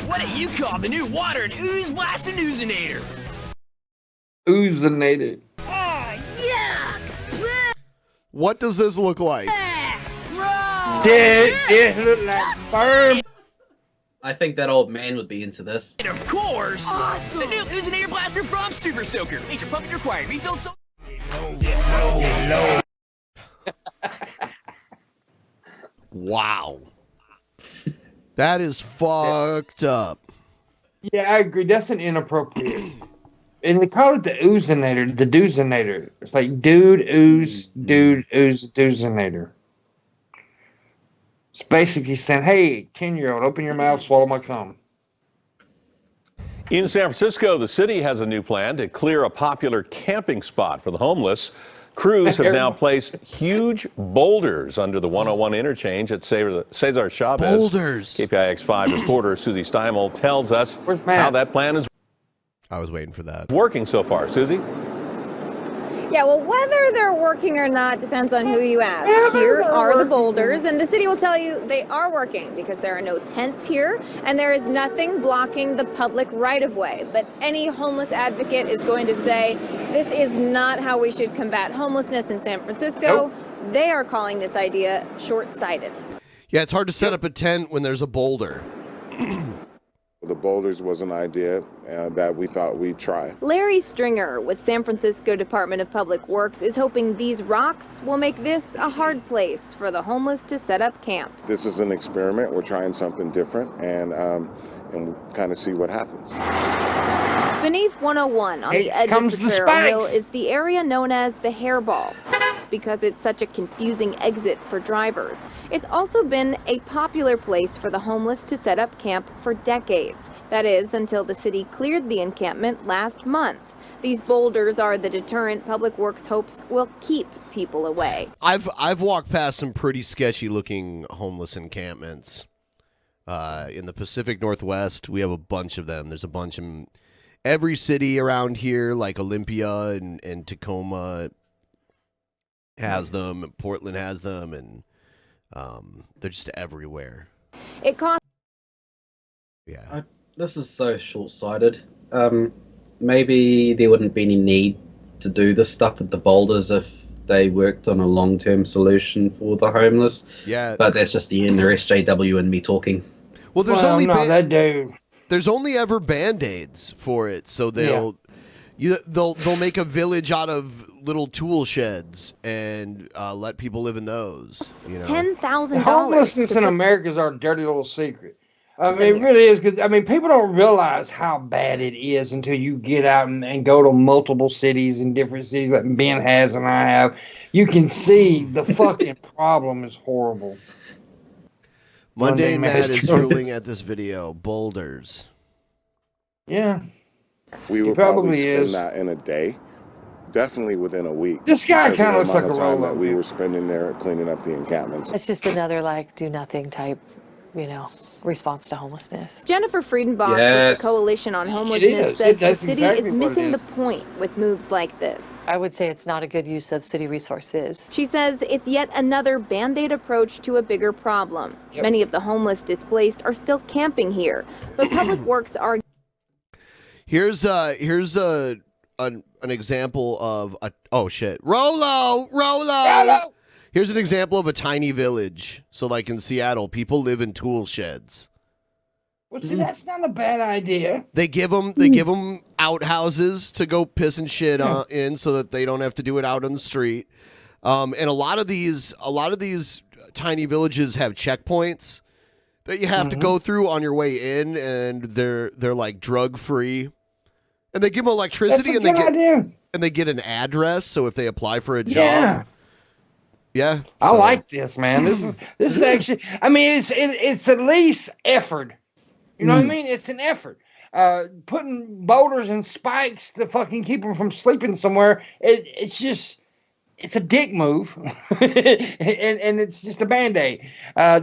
What do you call the new water and ooze blasting oozinator? Oozinator. Oh, yuck! What does this look like? It look like firm. I think that old man would be into this. And of course, awesome. The new oozinator blaster from Super Soaker. Major pumping required. Refill so. Wow. That is fucked up. Yeah, I agree. That's an inappropriate. And they call it the oozinator, the doozinator. It's like dude, ooze, doozinator. It's basically saying, hey, 10-year-old, open your mouth, swallow my cum. In San Francisco, the city has a new plan to clear a popular camping spot for the homeless. Crews have now placed huge boulders under the 101 interchange at Cesar Chavez. Boulders. KPIX5 reporter Susie Steimel tells us how that plan is. I was waiting for that. Working so far, Susie. Yeah, well, whether they're working or not depends on who you ask. Here are the boulders, and the city will tell you they are working because there are no tents here, and there is nothing blocking the public right-of-way. But any homeless advocate is going to say this is not how we should combat homelessness in San Francisco. Nope. They are calling this idea short-sighted. Yeah, it's hard to set up a tent when there's a boulder. The boulders was an idea that we thought we'd try. Larry Stringer with San Francisco Department of Public Works is hoping these rocks will make this a hard place for the homeless to set up camp. This is an experiment. We're trying something different and kind of see what happens. Beneath 101 on the edge of Potrero Hill is the area known as the Hairball because it's such a confusing exit for drivers. It's also been a popular place for the homeless to set up camp for decades. That is, until the city cleared the encampment last month. These boulders are the deterrent Public Works hopes will keep people away. I've walked past some pretty sketchy looking homeless encampments. In the Pacific Northwest, we have a bunch of them. There's a bunch in every city around here, like Olympia and Tacoma has them, Portland has them, and they're just everywhere. It costs. Yeah. This is so short-sighted. Maybe there wouldn't be any need to do this stuff with the boulders if they worked on a long-term solution for the homeless. Yeah. But that's just the inner SJW and me talking. Well, there's only there's only ever Band-Aids for it, so they'll make a village out of little tool sheds and let people live in those. You know? $10,000. Homelessness in America is our dirty little secret. I mean, it really is. Cause, I mean, people don't realize how bad it is until you get out and go to multiple cities and different cities like Ben has and I have. You can see the fucking problem is horrible. Monday Matt is drooling at this video. Boulders. Yeah. We would probably spend that in a day. Definitely within a week. This guy kind of looks like a time Rolo. that we were spending there cleaning up the encampments. It's just another like do nothing type, response to homelessness. Jennifer Friedenbach with the Coalition on Homelessness says the city is missing the point with moves like this. I would say it's not a good use of city resources. She says it's yet another Band-Aid approach to a bigger problem. Many of the homeless displaced are still camping here, but Public Works are. Here's an example of a Rolo. Here's an example of a tiny village. So, like in Seattle, people live in tool sheds. Well, see, that's not a bad idea. They give them outhouses to go piss and shit in, so that they don't have to do it out on the street. And a lot of these tiny villages have checkpoints that you have to go through on your way in, and they're like drug free. And they give them electricity, and they get an address. So if they apply for a job. Yeah, I like this, man. This is actually. I mean, it's at least effort. You know what I mean? It's an effort. Putting boulders and spikes to fucking keep them from sleeping somewhere. It's a dick move, and it's just a Band-Aid.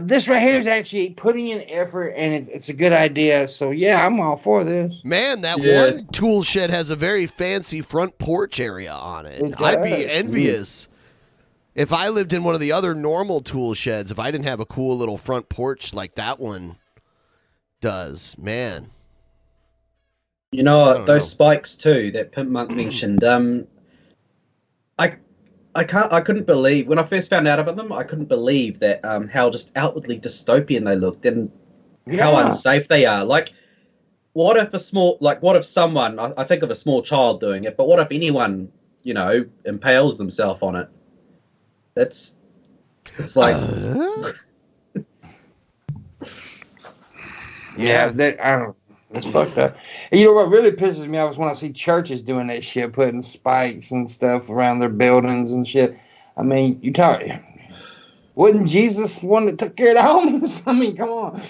This right here is actually putting in effort, and it's a good idea. So yeah, I'm all for this. Man, that one tool shed has a very fancy front porch area on it. I'd be envious. If I lived in one of the other normal tool sheds, if I didn't have a cool little front porch like that one does, man. You know, those spikes too that Pimpmunk mentioned. I couldn't believe when I first found out about them. I couldn't believe that how just outwardly dystopian they looked and how unsafe they are. Like, what if someone? I think of a small child doing it, but what if anyone, impales themselves on it? It's like, I don't. It's fucked up. And you know what really pisses me off is when I see churches doing that shit, putting spikes and stuff around their buildings and shit. I mean, wouldn't Jesus the one that took care of the homeless? I mean, come on.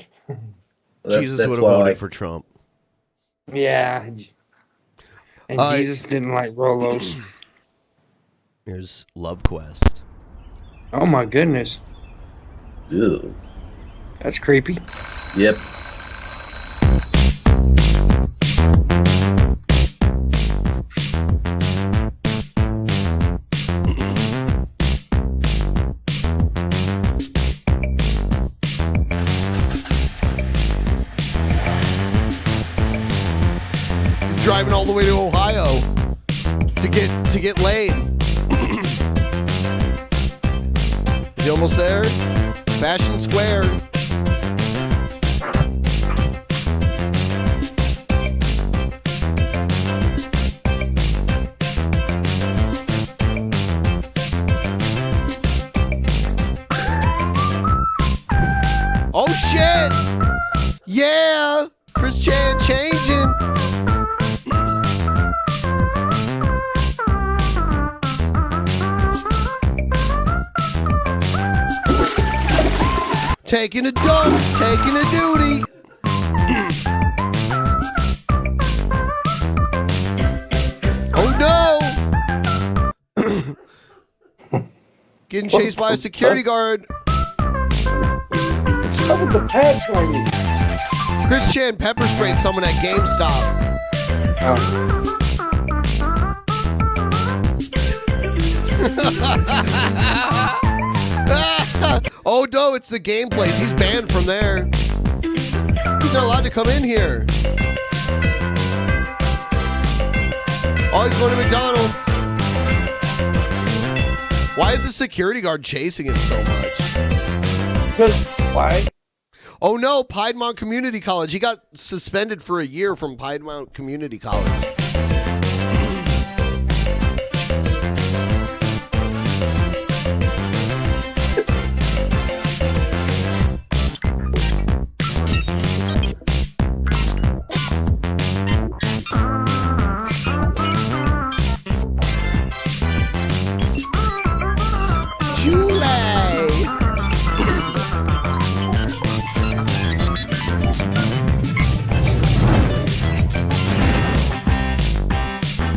Jesus would have voted for Trump. Yeah. And Jesus didn't like Rolos. Here's Love Quest. Oh my goodness. Ew. That's creepy. Yep. He's driving all the way to Ohio to get laid. Is he almost there? Fashion Square. Taking a dump, taking a duty. Oh no! Getting chased by a security guard. What's up with the patch lady? Chris Chan pepper sprayed someone at GameStop. Oh no, it's the game place. He's banned from there. He's not allowed to come in here. Oh, he's going to McDonald's. Why is the security guard chasing him so much? Because why? Oh no, Piedmont Community College. He got suspended for a year from Piedmont Community College.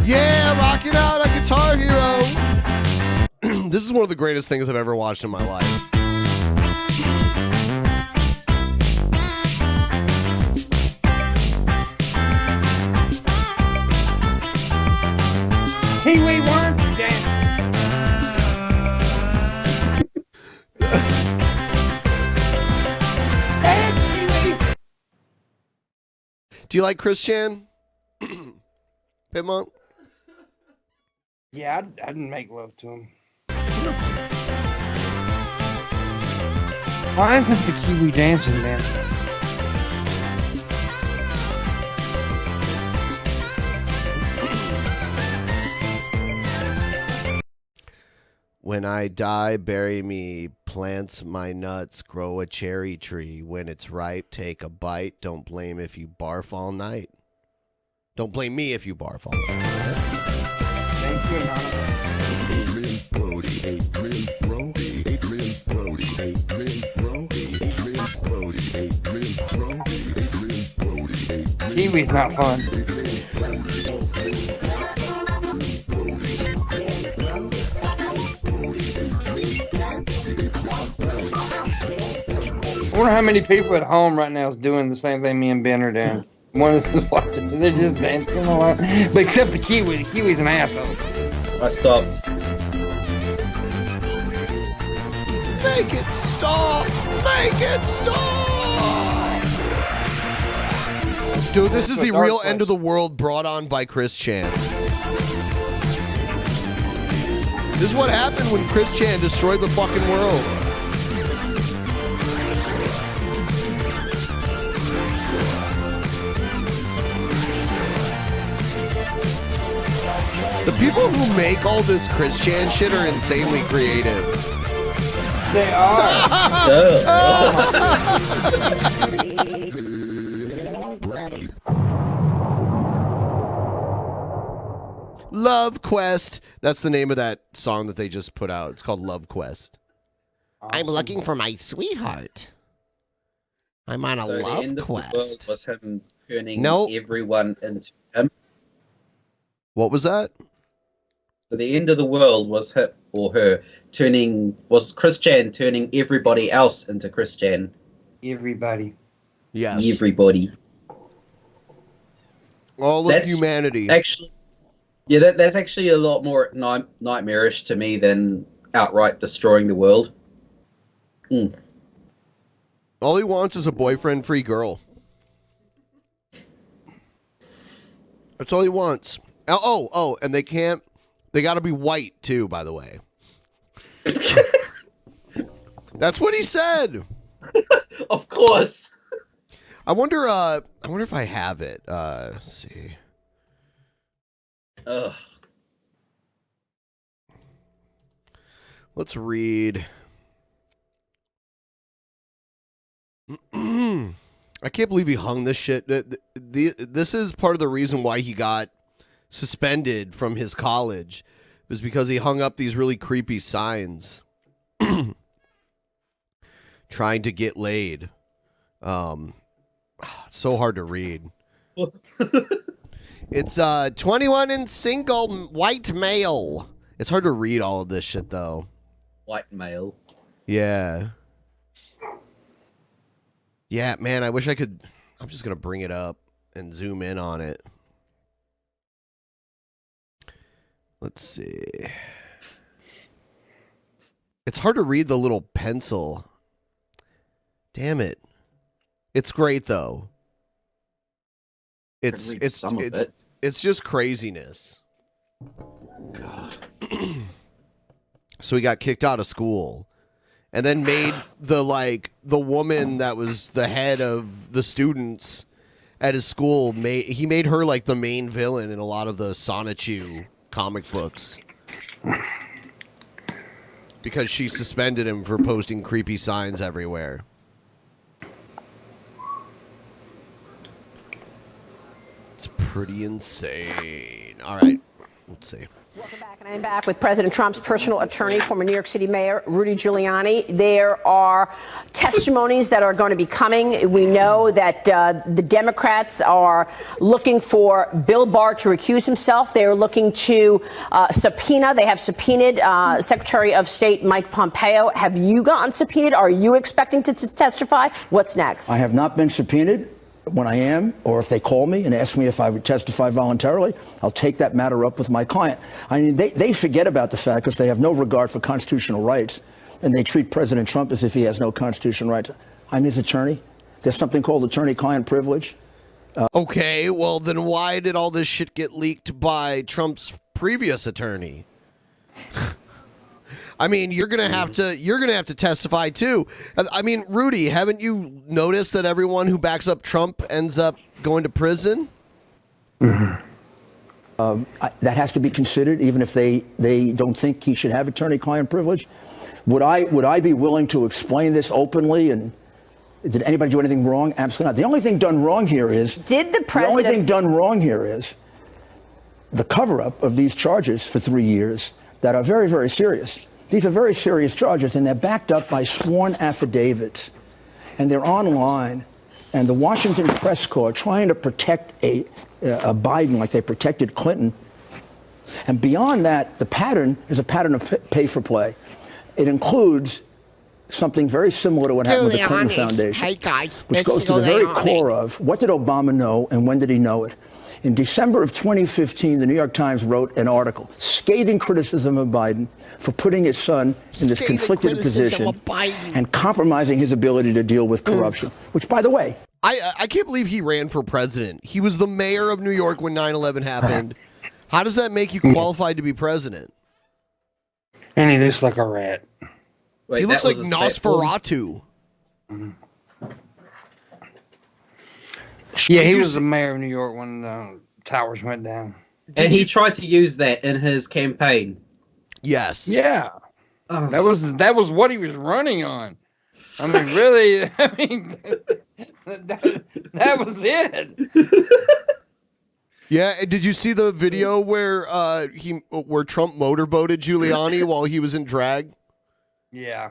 Yeah, rocking out a Guitar Hero. This is one of the greatest things I've ever watched in my life. Kiwi worm dance. Do you like Chris Chan? Pimpmunk? Yeah, I didn't make love to him. Why isn't the Kiwi dancing, man? When I die, bury me. Plants my nuts, grow a cherry tree. When it's ripe, take a bite. Don't blame if you barf all night. Don't blame me if you barf all night. Thank you, Adrian Brody, Adrian Brody, Adrian Brody, Adrian Brody, Adrian Brody, Adrian Brody, Adrian Brody, Adrian. Kiwi's not fun. I wonder how many people at home right now is doing the same thing me and Ben are doing. One is watching, they're just dancing a lot. But except the Kiwi. The Kiwi's an asshole. I stopped. Make it stop! Make it stop! Dude, this is the real end of the world brought on by Chris Chan. This is what happened when Chris Chan destroyed the fucking world. The people who make all this Chris Chan shit are insanely creative. They are. Love Quest. That's the name of that song that they just put out. It's called Love Quest. I'm looking for my sweetheart. I'm on a So the love end of quest. the world was him turning Nope. everyone into him. What was that? So the end of the world was him or her was Chris Chan turning everybody else into Chris Chan. Everybody. Yes. Everybody. All of humanity. Actually, yeah, that's actually a lot more nightmarish to me than outright destroying the world. All he wants is a boyfriend-free girl. That's all he wants. Oh, and they got to be white too, by the way. That's what he said. Of course. I wonder if I have it. Let's see. Ugh. Let's read. I can't believe he hung this shit. This is part of the reason why he got suspended from his college, was because he hung up these really creepy signs. trying to get laid. So hard to read. It's 21 and single, white male. It's hard to read all of this shit, though. White male. Yeah. Yeah, man, I wish I could. I'm just going to bring it up and zoom in on it. Let's see. It's hard to read the little pencil. Damn it. It's great, though. It's just craziness. God. So he got kicked out of school and then made the woman that was the head of the students at his school, he made her like the main villain in a lot of the Sonichu comic books. Because she suspended him for posting creepy signs everywhere. It's pretty insane. All right, let's see. Welcome back, and I'm back with President Trump's personal attorney, former New York City Mayor Rudy Giuliani. There are testimonies that are going to be coming. We know that the Democrats are looking for Bill Barr to recuse himself. They are looking to subpoena. They have subpoenaed Secretary of State Mike Pompeo. Have you gotten subpoenaed? Are you expecting to testify? What's next? I have not been subpoenaed. When I am, or if they call me and ask me if I would testify voluntarily, I'll take that matter up with my client. I mean, they forget about the fact because they have no regard for constitutional rights, and they treat President Trump as if he has no constitutional rights. I'm his attorney. There's something called attorney-client privilege. Okay, well then why did all this shit get leaked by Trump's previous attorney? I mean, you're gonna have to testify too. I mean, Rudy, haven't you noticed that everyone who backs up Trump ends up going to prison? That has to be considered, even if they don't think he should have attorney-client privilege. Would I be willing to explain this openly? And did anybody do anything wrong? Absolutely not. The only thing done wrong here is the only thing done wrong here is the cover-up of these charges for 3 years that are very, very serious. These are very serious charges, and they're backed up by sworn affidavits, and they're online. And the Washington press corps trying to protect a Biden like they protected Clinton. And beyond that, the pattern is a pattern of pay for play. It includes something very similar to what happened with the Clinton Foundation, which goes to the very core of what did Obama know and when did he know it? In December of 2015, the New York Times wrote an article, scathing criticism of Biden for putting his son in this conflicted position and compromising his ability to deal with corruption, which, by the way, I can't believe he ran for president. He was the mayor of New York when 9/11 happened. How does that make you qualified to be president? And he looks like a rat. Wait, he looks like Nosferatu. Yeah, he was the mayor of New York when the towers went down. And he tried to use that in his campaign. Yes. Yeah. That was what he was running on. I mean, really, that was it. Yeah, and did you see the video where Trump motorboated Giuliani while he was in drag? Yeah.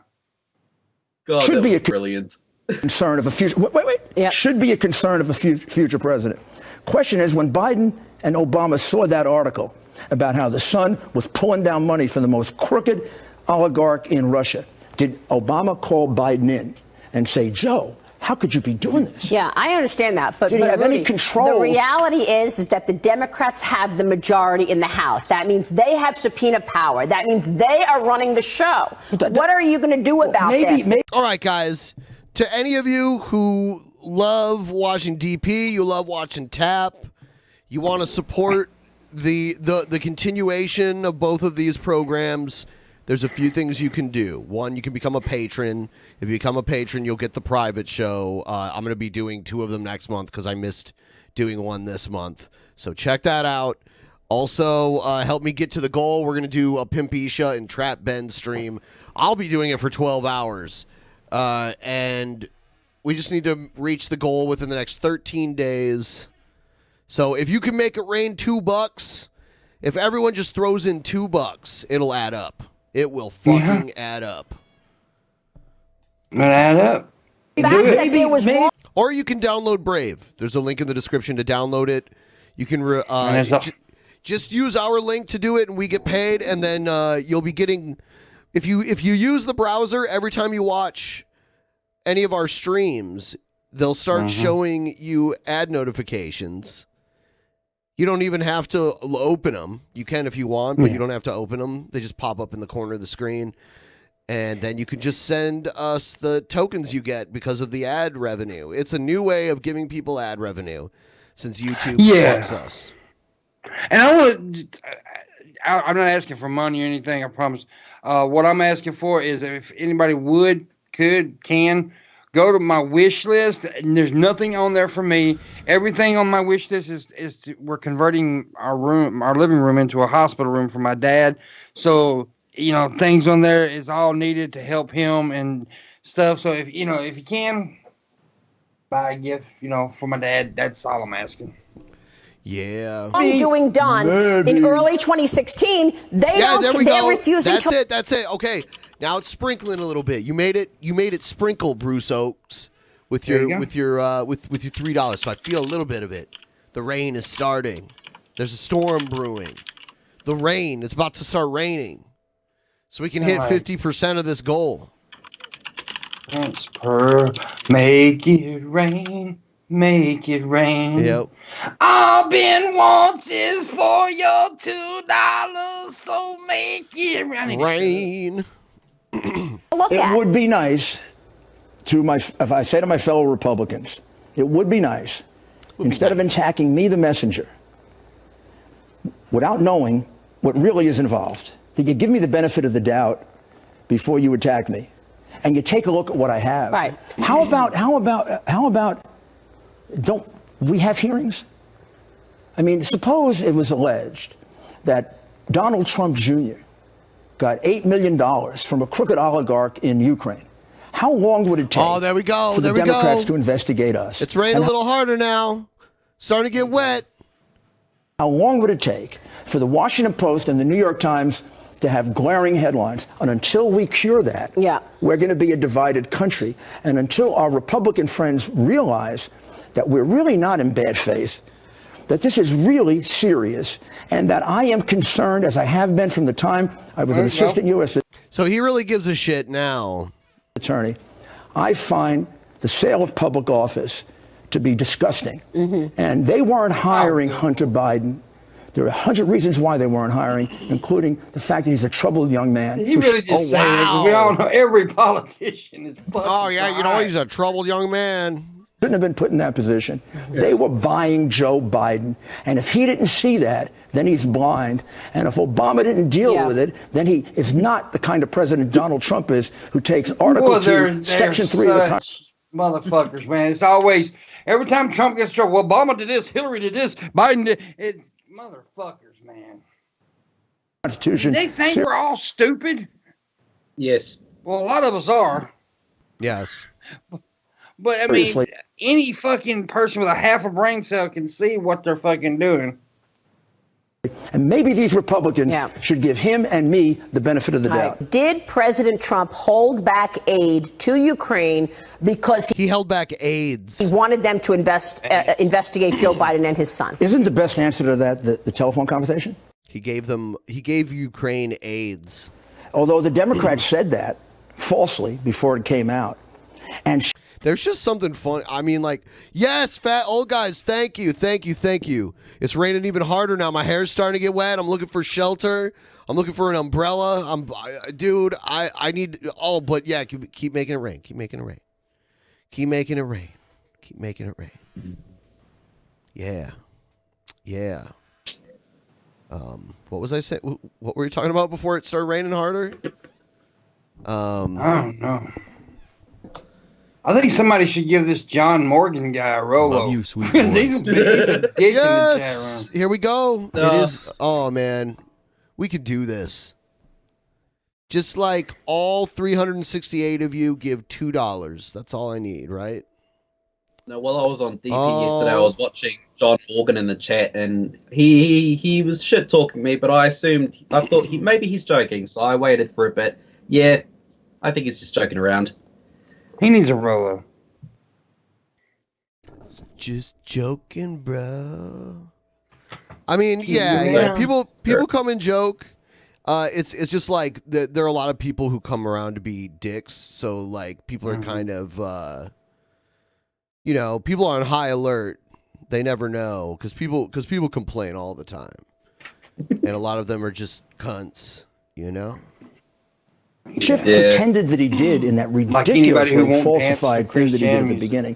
God, should that be was brilliant. Concern of a future. Wait. Yep. Should be a concern of a future president. Question is, when Biden and Obama saw that article about how the son was pulling down money from the most crooked oligarch in Russia, did Obama call Biden in and say, Joe, how could you be doing this? Yeah, I understand that. But did he have Rudy, any controls? The reality is that the Democrats have the majority in the House. That means they have subpoena power. That means they are running the show. What are you going to do about this? All right, guys. To any of you who love watching DP, you love watching TAP, you want to support the continuation of both of these programs, there's a few things you can do. One, you can become a patron. If you become a patron, you'll get the private show. I'm going to be doing 2 of them next month because I missed doing one this month. So check that out. Also, help me get to the goal. We're going to do a Pimp Isha and Trap Ben stream. I'll be doing it for 12 hours. And we just need to reach the goal within the next 13 days. So if you can make it rain $2, if everyone just throws in $2, it'll add up. It will fucking add up. add up. Or you can download Brave. There's a link in the description to download it. You can just use our link to do it, and we get paid. And then you'll be getting, if you use the browser every time you watch any of our streams, they'll start showing you ad notifications. You don't even have to open them. You can if you want, but you don't have to open them. They just pop up in the corner of the screen. And then you can just send us the tokens you get because of the ad revenue. It's a new way of giving people ad revenue since YouTube fucks us. And I'm not asking for money or anything, I promise. What I'm asking for is if anybody can, go to my wish list. And there's nothing on there for me. Everything on my wish list is we're converting our living room into a hospital room for my dad. So, things on there is all needed to help him and stuff. So if you can buy a gift, for my dad, that's all I'm asking. Yeah. Doing done in early 2016. They're refusing to. That's it. Okay. Now it's sprinkling a little bit. You made it sprinkle, Bruce Oaks, with your $3. So I feel a little bit of it. The rain is starting. There's a storm brewing. The rain is about to start raining. So we can hit 50% of this goal. Prince Pearl, make it rain, make it rain. Yep. All Ben wants is for your $2, so make it rain. It would be nice if I say to my fellow Republicans, it would be nice, instead of attacking me, the messenger, without knowing what really is involved, that you give me the benefit of the doubt before you attack me, and you take a look at what I have. Right. How about don't we have hearings? I mean, suppose it was alleged that Donald Trump Jr. got $8 million from a crooked oligarch in Ukraine. How long would it take for the Democrats to investigate us? It's raining a little harder now. Starting to get wet. How long would it take for the Washington Post and the New York Times to have glaring headlines? And until we cure that, we're going to be a divided country. And until our Republican friends realize that we're really not in bad faith, that this is really serious, and that I am concerned, as I have been from the time I was an assistant U.S. So he really gives a shit now. Attorney, I find the sale of public office to be disgusting. And they weren't hiring Hunter Biden. There are 100 reasons why they weren't hiring, including the fact that he's a troubled young man. He really just saying it. We all know every politician is fucking. Oh, yeah, he's a troubled young man. Shouldn't have been put in that position. They were buying Joe Biden. And if he didn't see that, then he's blind. And if Obama didn't deal with it, then he is not the kind of president Donald Trump is, who takes Article 2, Section 3 of the Constitution. Motherfuckers, man. It's always, every time Trump gets trouble, well, Obama did this, Hillary did this, Biden did. It's motherfuckers, man. Constitution. They think we're all stupid? Yes. Well, a lot of us are. Yes. But, I mean, any fucking person with a half a brain cell can see what they're fucking doing. And maybe these Republicans should give him and me the benefit of the doubt. Did President Trump hold back aid to Ukraine because he held back AIDS? He wanted them to investigate Joe Biden and his son. Isn't the best answer to that the telephone conversation? He gave Ukraine AIDS. Although the Democrats said that falsely before it came out. And there's just something fun. I mean, like, yes, fat old guys, thank you. It's raining even harder now. My hair's starting to get wet. I'm looking for shelter. I'm looking for an umbrella. I need, but yeah, keep making it rain. Keep making it rain. Keep making it rain. Keep making it rain. Yeah. Yeah. What was I saying? What were you talking about before it started raining harder? I don't know. I think somebody should give this John Morgan guy a Rolo. Love you, sweet he's a dick in the chat room. Here we go. It is. Oh man, we could do this. Just like all 368 of you give $2. That's all I need, right? No, while I was on DP yesterday, I was watching John Morgan in the chat, and he was shit talking me, but I thought maybe he's joking, so I waited for a bit. Yeah, I think he's just joking around. He needs a Rolo. Just joking, bro. I mean, yeah. People come and joke. It's just like there are a lot of people who come around to be dicks. So like people are kind of, people are on high alert. They never know because people complain all the time, and a lot of them are just cunts. Schiff pretended that he did in that ridiculously falsified thing that he did at the beginning.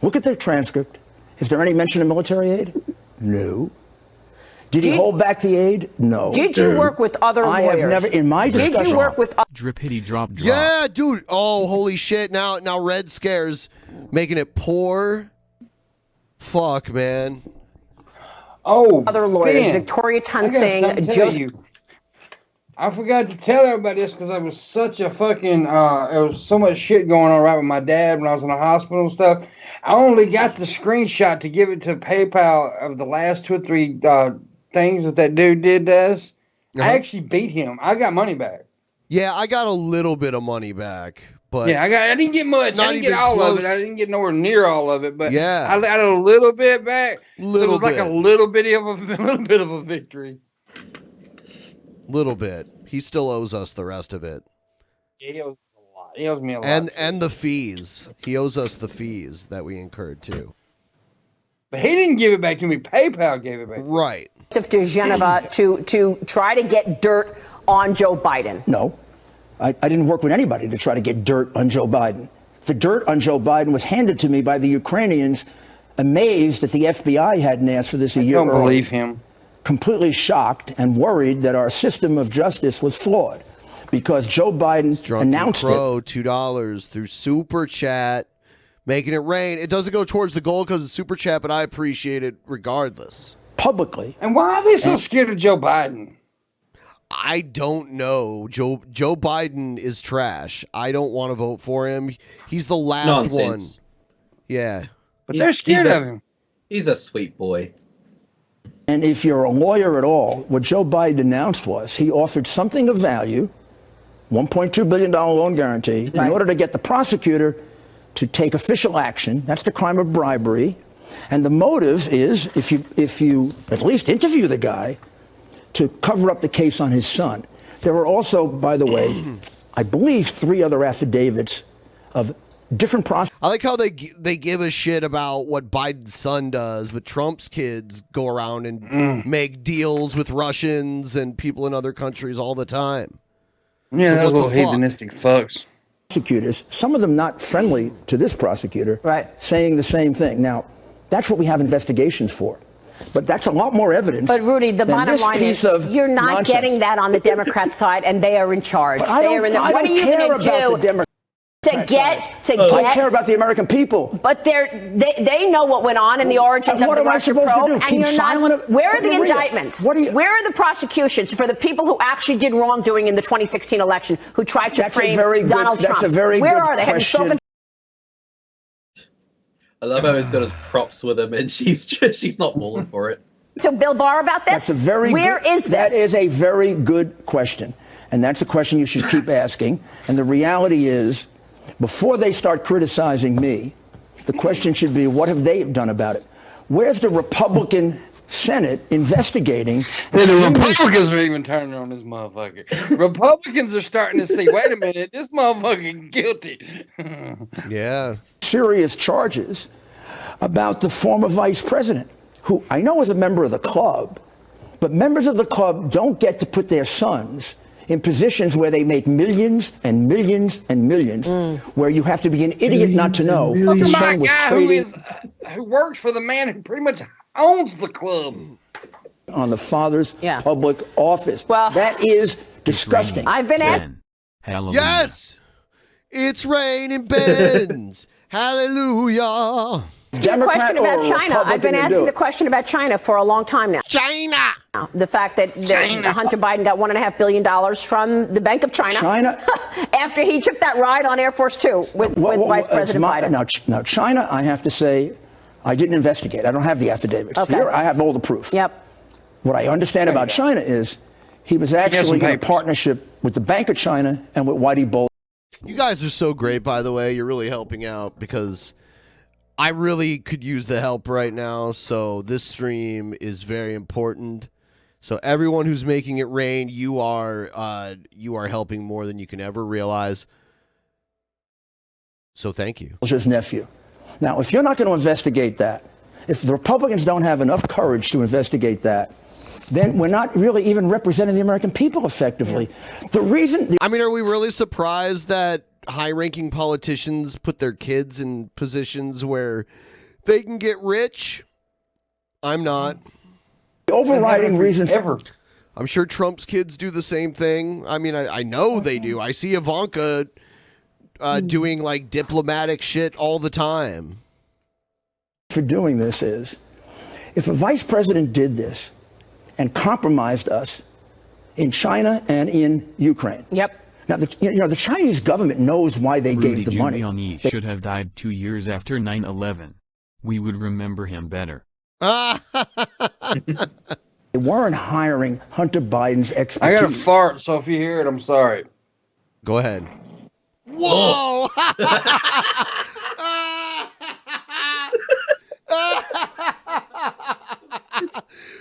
Look at the transcript. Is there any mention of military aid? No. Did he hold back the aid? No. Did you work with other lawyers? I have never, in my discussion. Did you work with Drippity drop drop. Yeah, dude. Oh, holy shit. Now Red Scare's making it poor. Fuck, man. Oh, other lawyers? man. Victoria I got Tunsing, something to tell you. I forgot to tell everybody this because I was such a fucking, there was so much shit going on right with my dad when I was in the hospital and stuff. I only got the screenshot to give it to PayPal of the last 2 or 3 things that dude did to us. I actually beat him. I got money back. Yeah, I got a little bit of money back, but yeah, I didn't get much. I didn't get all of it. I didn't get nowhere near all of it, but yeah, I got a little bit back. It was like a little bit of a victory. Little bit. He still owes us the rest of it. He owes a lot. He owes me a lot. And the fees. He owes us the fees that we incurred too. But he didn't give it back to me. PayPal gave it back. Right. To Geneva to try to get dirt on Joe Biden. No. I didn't work with anybody to try to get dirt on Joe Biden. The dirt on Joe Biden was handed to me by the Ukrainians, amazed that the FBI hadn't asked for this a year earlier. I don't believe him. Completely shocked and worried that our system of justice was flawed because Joe Biden announced it. $2 through Super Chat, making it rain. It doesn't go towards the goal because of Super Chat, but I appreciate it regardless. Publicly. And why are they so scared of Joe Biden? I don't know. Joe Biden is trash. I don't want to vote for him. He's the last one. Yeah. But they're scared of him. He's a sweet boy. And if you're a lawyer at all, what Joe Biden announced was he offered something of value, $1.2 billion loan guarantee, in order to get the prosecutor to take official action. That's the crime of bribery. And the motive is, if you at least interview the guy, to cover up the case on his son. There were also, by the way, I believe 3 other affidavits of different prosecutors. I like how they give a shit about what Biden's son does, but Trump's kids go around and make deals with Russians and people in other countries all the time. Yeah, So those what the little fuck? heathenistic fucks. Prosecutors, some of them not friendly to this prosecutor, saying the same thing. Now, that's what we have investigations for. But that's a lot more evidence. But Rudy, the than bottom this line piece is of you're not nonsense. getting that on the Democrat side, and they are in charge. But I They don't, are in the, I what don't are you care going to about do the Democrats. I care about the American people. But they know what went on in the origins of What the am I Russia supposed to probe, do? and Keep you're silent? not. Where are the Maria, indictments? Where are the prosecutions for the people who actually did wrongdoing in the 2016 election, who tried to That's a frame very good- Donald that's Trump? a very Where good are they? Have you question. spoken? I love how he's got his props with him, and she's not falling for it. To Bill Barr about this? That's a very Where good, is this? That is a very good question. And that's a question you should keep asking. And the reality is, before they start criticizing me, the question should be, what have they done about it? Where's the Republican Senate investigating? See, the Republicans are even turning on this motherfucker. Republicans are starting to say, wait a minute, this motherfucker guilty. Yeah. Serious charges about the former vice president, who I know is a member of the club, but members of the club don't get to put their sons in positions where they make millions and millions and millions, where you have to be an idiot not to know. Look His at my son was guy trading who works for the man who pretty much owns the club. on the father's public office. Well, that is disgusting. I've been asked. Yes! It's raining Benz. Hallelujah. The question about China. I've been asking the question about China for a long time now. China. The fact that Hunter Biden got $1.5 billion from the Bank of China. After he took that ride on Air Force Two with Vice President Biden. Now, China, I have to say, I didn't investigate. I don't have the affidavits. Okay. Here, I have all the proof. Yep. What I understand about China is he was actually in a partnership with the Bank of China and with Whitey Bull. You guys are so great, by the way. You're really helping out because I really could use the help right now. So this stream is very important. So everyone who's making it rain, you are helping more than you can ever realize. So thank you. His nephew. Now, if you're not going to investigate that, if the Republicans don't have enough courage to investigate that, then we're not really even representing the American people effectively. The reason... I mean, are we really surprised that high-ranking politicians put their kids in positions where they can get rich? I'm not. The overriding reason... I'm sure Trump's kids do the same thing. I mean, I know they do. I see Ivanka doing, like, diplomatic shit all the time. For doing this is, if a vice president did this and compromised us in China and in Ukraine. Yep. Now, the Chinese government knows why they gave the money. Giuliani should have died 2 years after 9/11. We would remember him better. They weren't hiring Hunter Biden's expertise. I got a fart, so if you hear it, I'm sorry. Go ahead. Whoa!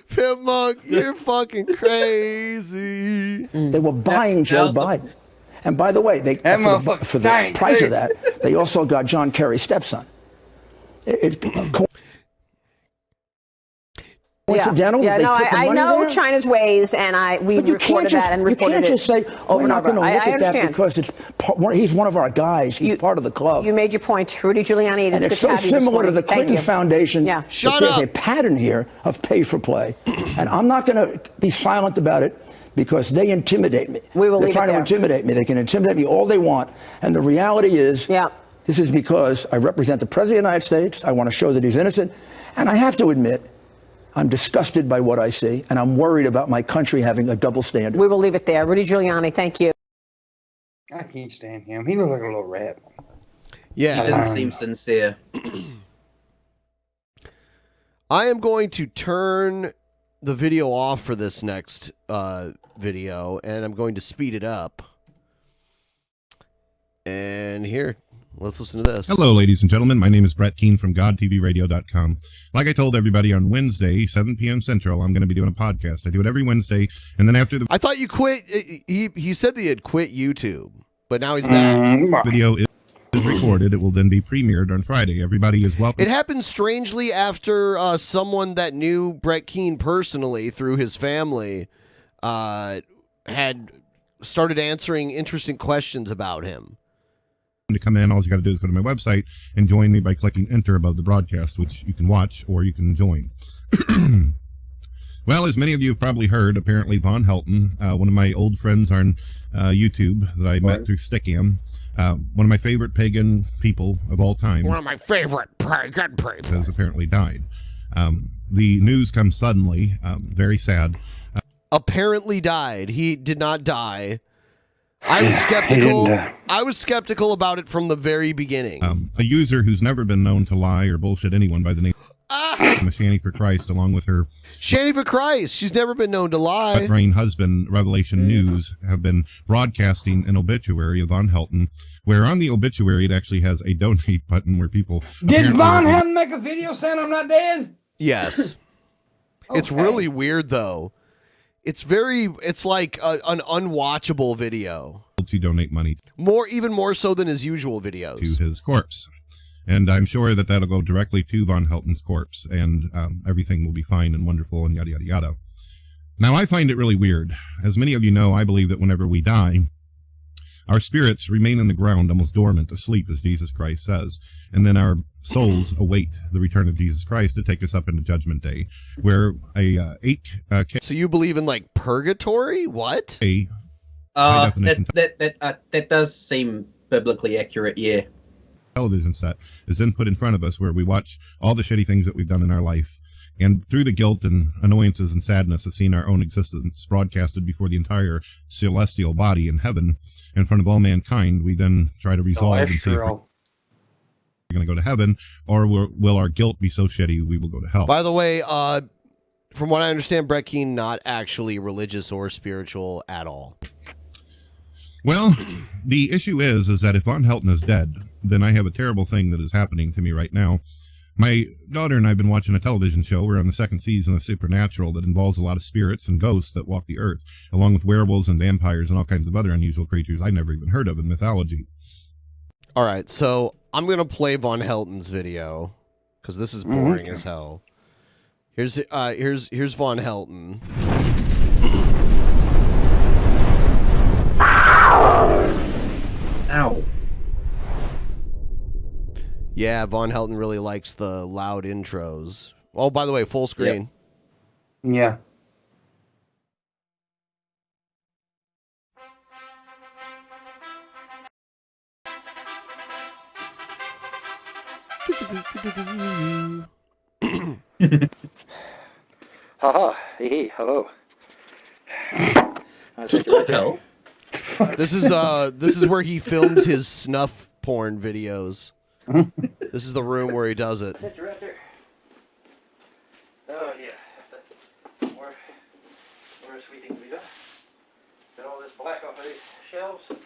Pimpmunk, you're fucking crazy. They were buying Joe Biden. And by the way, for the price of that, they also got John Kerry's stepson. Coincidental? Yeah, They no, put the I money know there? China's ways, and we reported that and reported it. You can't just say, over we're and not over. going to look I at that understand. because he's one of our guys. He's part of the club. You made your point, Rudy Giuliani. It is And good it's to so have you this similar to morning. the Thank Clinton you. Foundation. Yeah. That there's a pattern here of pay for play. And I'm not going to be silent about it because they intimidate me. We will They're leave it trying to there. intimidate me. They can intimidate me all they want. And the reality is, this is because I represent the President of the United States. I want to show that he's innocent. And I have to admit, I'm disgusted by what I see, and I'm worried about my country having a double standard. We will leave it there. Rudy Giuliani, thank you. I can't stand him. He looks like a little rat. Yeah. He didn't seem sincere. I am going to turn the video off for this next video, and I'm going to speed it up. And here, let's listen to this. Hello, ladies and gentlemen. My name is Brett Keane from GodTVRadio.com. Like I told everybody on Wednesday, 7 p.m. Central, I'm going to be doing a podcast. I do it every Wednesday, and then after the I thought you quit. He said that he had quit YouTube, but now he's back. video is recorded, it will then be premiered on Friday. Everybody is welcome. It happened strangely after someone that knew Brett Keane personally through his family had started answering interesting questions about him. To come in, all you got to do is go to my website and join me by clicking enter above the broadcast, which you can watch or you can join. Well, as many of you have probably heard, apparently Von Helton, one of my old friends on YouTube that I met through Stickam, one of my favorite pagan people of all time. One of my favorite pagan people. Has apparently died. The news comes suddenly, very sad. Apparently died. He did not die. I was skeptical. I was skeptical about it from the very beginning. A user who's never been known to lie or bullshit anyone by the name of Shanny for Christ, along with her Shanny for Christ. She's never been known to lie. brain husband, Revelation News, have been broadcasting an obituary of Von Helton, where on the obituary it actually has a donate button where people. Did Von Helton make a video saying I'm not dead? Yes. It's really weird though. It's like an unwatchable video. To donate money. Even more so than his usual videos. To his corpse. And I'm sure that that'll go directly to Von Helton's corpse, and everything will be fine and wonderful and yada, yada, yada. Now, I find it really weird. As many of you know, I believe that whenever we die, our spirits remain in the ground, almost dormant, asleep, as Jesus Christ says. And then our souls await the return of Jesus Christ to take us up into Judgment Day, where So you believe in, like, purgatory? What? By definition, That does seem biblically accurate, yeah. television set is then put in front of us where we watch all the shitty things that we've done in our life. And through the guilt and annoyances and sadness of seeing our own existence broadcasted before the entire celestial body in heaven in front of all mankind, we then try to resolve and see if we're going to go to heaven, or will our guilt be so shitty we will go to hell. By the way, from what I understand, Brett Keane not actually religious or spiritual at all. Well, the issue is that if Von Helton is dead, then I have a terrible thing that is happening to me right now. My daughter and I have been watching a television show. We're on the second season of Supernatural that involves a lot of spirits and ghosts that walk the earth, along with werewolves and vampires and all kinds of other unusual creatures I never even heard of in mythology. All right, so I'm going to play Von Helton's video because this is boring as hell. Here's Von Helton. Ow. Yeah, Von Helton really likes the loud intros. Oh, by the way, full screen. Yeah. Haha, hey, hello. What the hell? This is where he films his snuff porn videos. This is the room where he does it. That's right there. Oh, yeah. That's more sweeping to be done. Got all this black off of these shelves. And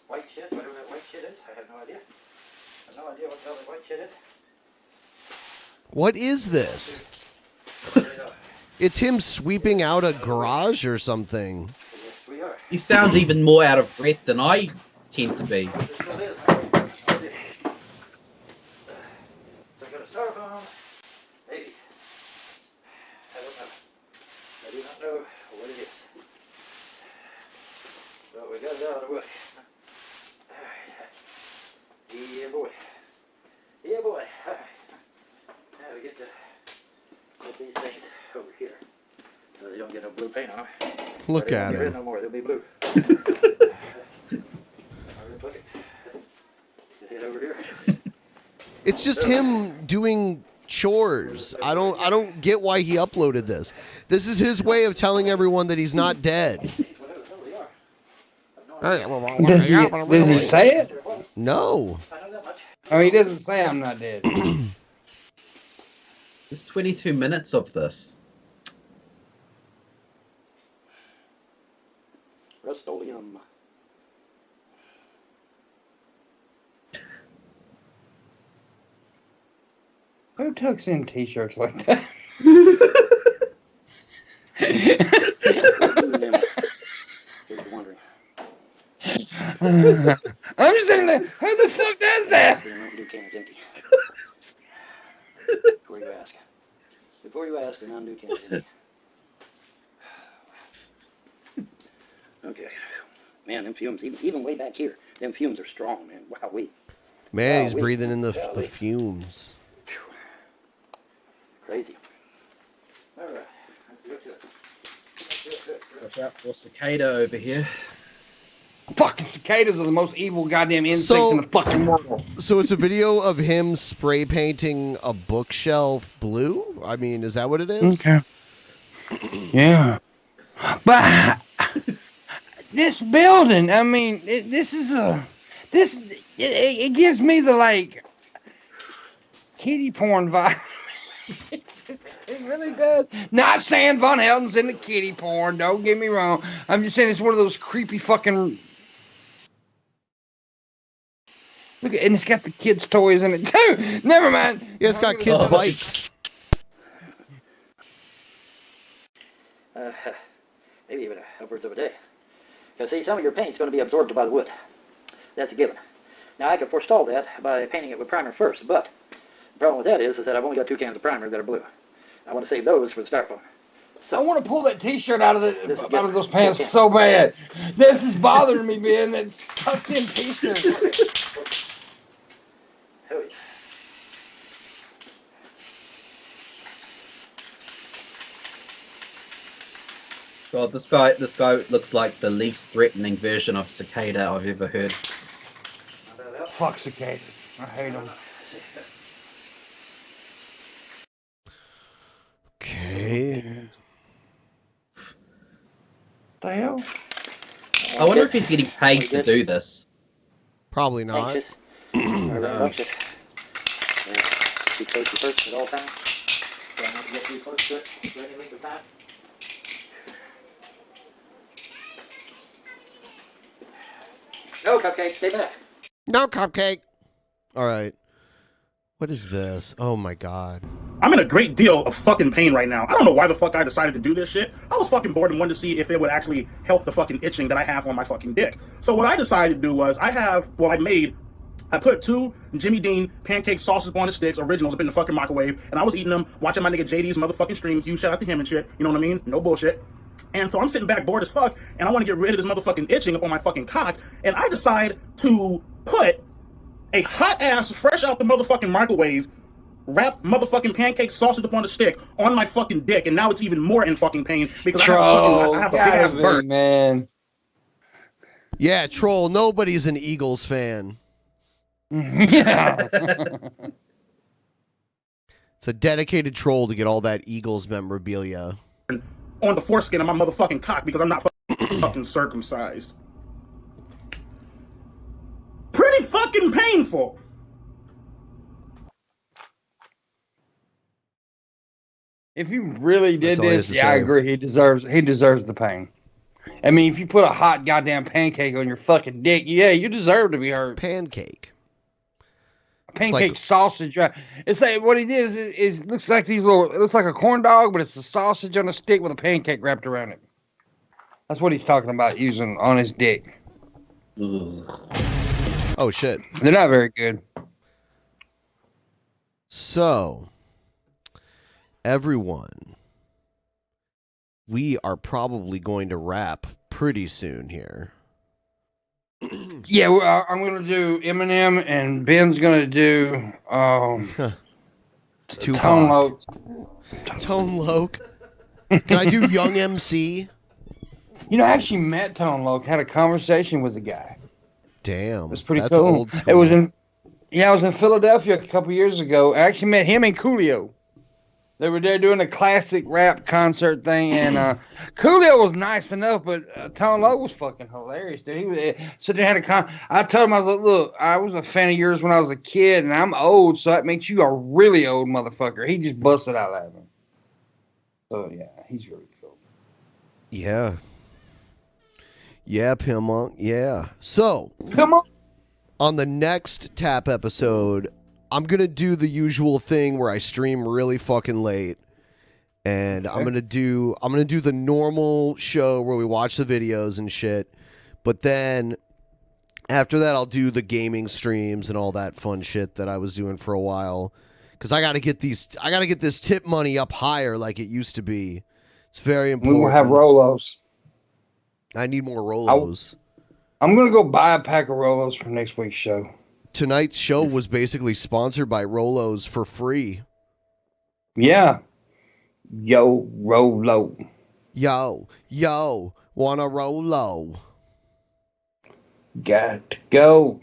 white shit, whatever that white shit is, I have no idea. I have no idea what the hell that white shit is. What is this? It's him sweeping out a garage or something. He sounds even more out of breath than I tend to be. So I got a styrofoam, maybe. I don't know. I do not know what it is. But we got it out of the way. Yeah, boy. Yeah, boy. Now we get to put these things over here so they don't get no blue paint on them. Look at Get rid him. no more. They'll be blue. Bucket. Head over here. It's just him doing chores. I don't get why he uploaded this. This is his way of telling everyone that he's not dead. Does he say it? No. Oh, he doesn't say I'm not dead. There's 22 minutes of this. Rust-Oleum. Who tucks in t-shirts like that? I'm just sitting there. Who the fuck does that? Before you ask, an undo can is empty. Okay. Man, them fumes, even way back here, them fumes are strong, man. Wow, Man, he's breathing in the fumes. Crazy. All right. Let's do it. Watch out for cicada over here. Fucking cicadas are the most evil goddamn insects in the fucking world. So it's a video of him spray painting a bookshelf blue? I mean, is that what it is? Okay. Yeah. But this building, I mean, it gives me the, like, kitty porn vibe. It really does. Not saying Von Helton's into kitty porn, don't get me wrong. I'm just saying it's one of those creepy fucking... Look at, and it's got the kids' toys in it too. Never mind. Yeah, it's got kids' bikes. Maybe even upwards of a day. Because see, some of your paint's going to be absorbed by the wood. That's a given. Now I could forestall that by painting it with primer first, but the problem with that is that I've only got 2 cans of primer that are blue. I want to save those for the styrofoam. So, I want to pull that t-shirt out of those pants so bad. This is bothering me, man. That's tucked in t-shirt. God, this guy looks like the least threatening version of cicada I've ever heard. Fuck cicadas. I hate them. Okay. The hell? I wonder if he's getting paid to do this. Probably not. Be close to first at all times. Try not to get too close to it for any length of time. No, Cupcake, stay back. No, Cupcake. All right. What is this? Oh my god. I'm in a great deal of fucking pain right now. I don't know why the fuck I decided to do this shit. I was fucking bored and wanted to see if it would actually help the fucking itching that I have on my fucking dick. So what I decided to do was I put 2 Jimmy Dean pancake sausage on the sticks, originals, up in the fucking microwave, and I was eating them, watching my nigga JD's motherfucking stream. Huge shout out to him and shit. You know what I mean? No bullshit. And so I'm sitting back bored as fuck, and I want to get rid of this motherfucking itching up on my fucking cock, and I decide to put a hot ass, fresh out the motherfucking microwave, wrapped motherfucking pancake sausage up on the stick on my fucking dick, and now it's even more in fucking pain because I have a big ass bird. Man. Yeah, troll. Nobody's an Eagles fan. Yeah. It's a dedicated troll to get all that Eagles memorabilia. On the foreskin of my motherfucking cock because I'm not fucking circumcised. Pretty fucking painful. If you really did That's all he has this, to yeah, I say. agree. He deserves the pain. I mean, if you put a hot goddamn pancake on your fucking dick, yeah, you deserve to be hurt. Pancake. Pancake sausage. Right? It's like what he did is looks like it looks like a corn dog, but it's a sausage on a stick with a pancake wrapped around it. That's what he's talking about using on his dick. Oh shit. They're not very good. So, everyone, we are probably going to wrap pretty soon here. Yeah, I'm gonna do Eminem, and Ben's gonna do Tone Loc. Tone Loc. Can I do Young MC? You know, I actually met Tone Loc. Had a conversation with the guy. Damn, it was pretty that's cool. old school. It was I was in Philadelphia a couple years ago. I actually met him and Coolio. They were there doing a classic rap concert thing, and Coolio was nice enough, but Tone Loc was fucking hilarious, dude. He was sitting there, I told him, I was like, look, I was a fan of yours when I was a kid, and I'm old, so that makes you a really old motherfucker. He just busted out laughing. So yeah, he's really cool. Yeah. Yeah, Pimpmunk. Yeah. So, on the next Tap episode, I'm going to do the usual thing where I stream really fucking late. And I'm going to do the normal show where we watch the videos and shit. But then after that, I'll do the gaming streams and all that fun shit that I was doing for a while. Cuz I got to get this tip money up higher like it used to be. It's very important. We will have Rolos. I need more Rolos. I'm going to go buy a pack of Rolos for next week's show. Tonight's show was basically sponsored by Rolos for free. Yeah. Yo, Rolo. Yo, wanna Rolo? Got to go.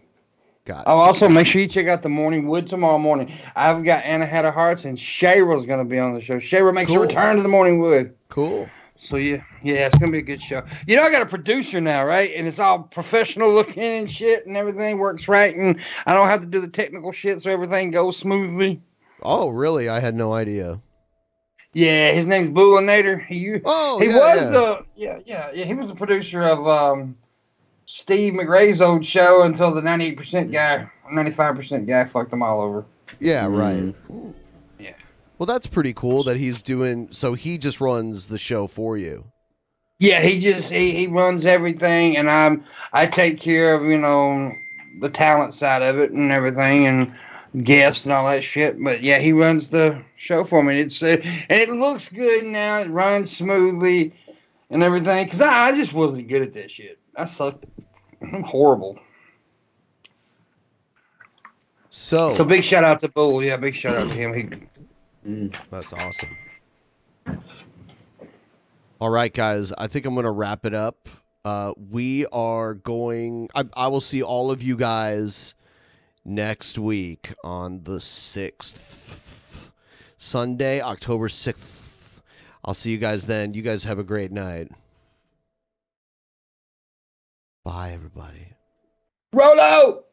Also, make sure you check out the Morning Wood tomorrow morning. I've got Anna Had Her Hearts, and Shayra's going to be on the show. Shayra makes a return to the Morning Wood. Cool. So, yeah, it's going to be a good show. You know, I got a producer now, right? And it's all professional looking and shit, and everything works right, and I don't have to do the technical shit, so everything goes smoothly. Oh, really? I had no idea. Yeah, his name's Bullinator. He was the producer of Steve McRae's old show until the 98% guy, 95% guy fucked him all over. Yeah, right. Yeah. Well, that's pretty cool that he's doing. So he just runs the show for you. Yeah, he runs everything, and I take care of the talent side of it and everything, and guests and all that shit. But yeah, he runs the show for me. And it looks good now. It runs smoothly and everything. Because I just wasn't good at that shit. I sucked. I'm horrible. So big shout out to Bull. Yeah, big shout out to him. That's awesome. All right, guys. I think I'm going to wrap it up. We are going. I will see all of you guys next week on the 6th. Sunday, October 6th. I'll see you guys then. You guys have a great night. Bye, everybody. Rolo!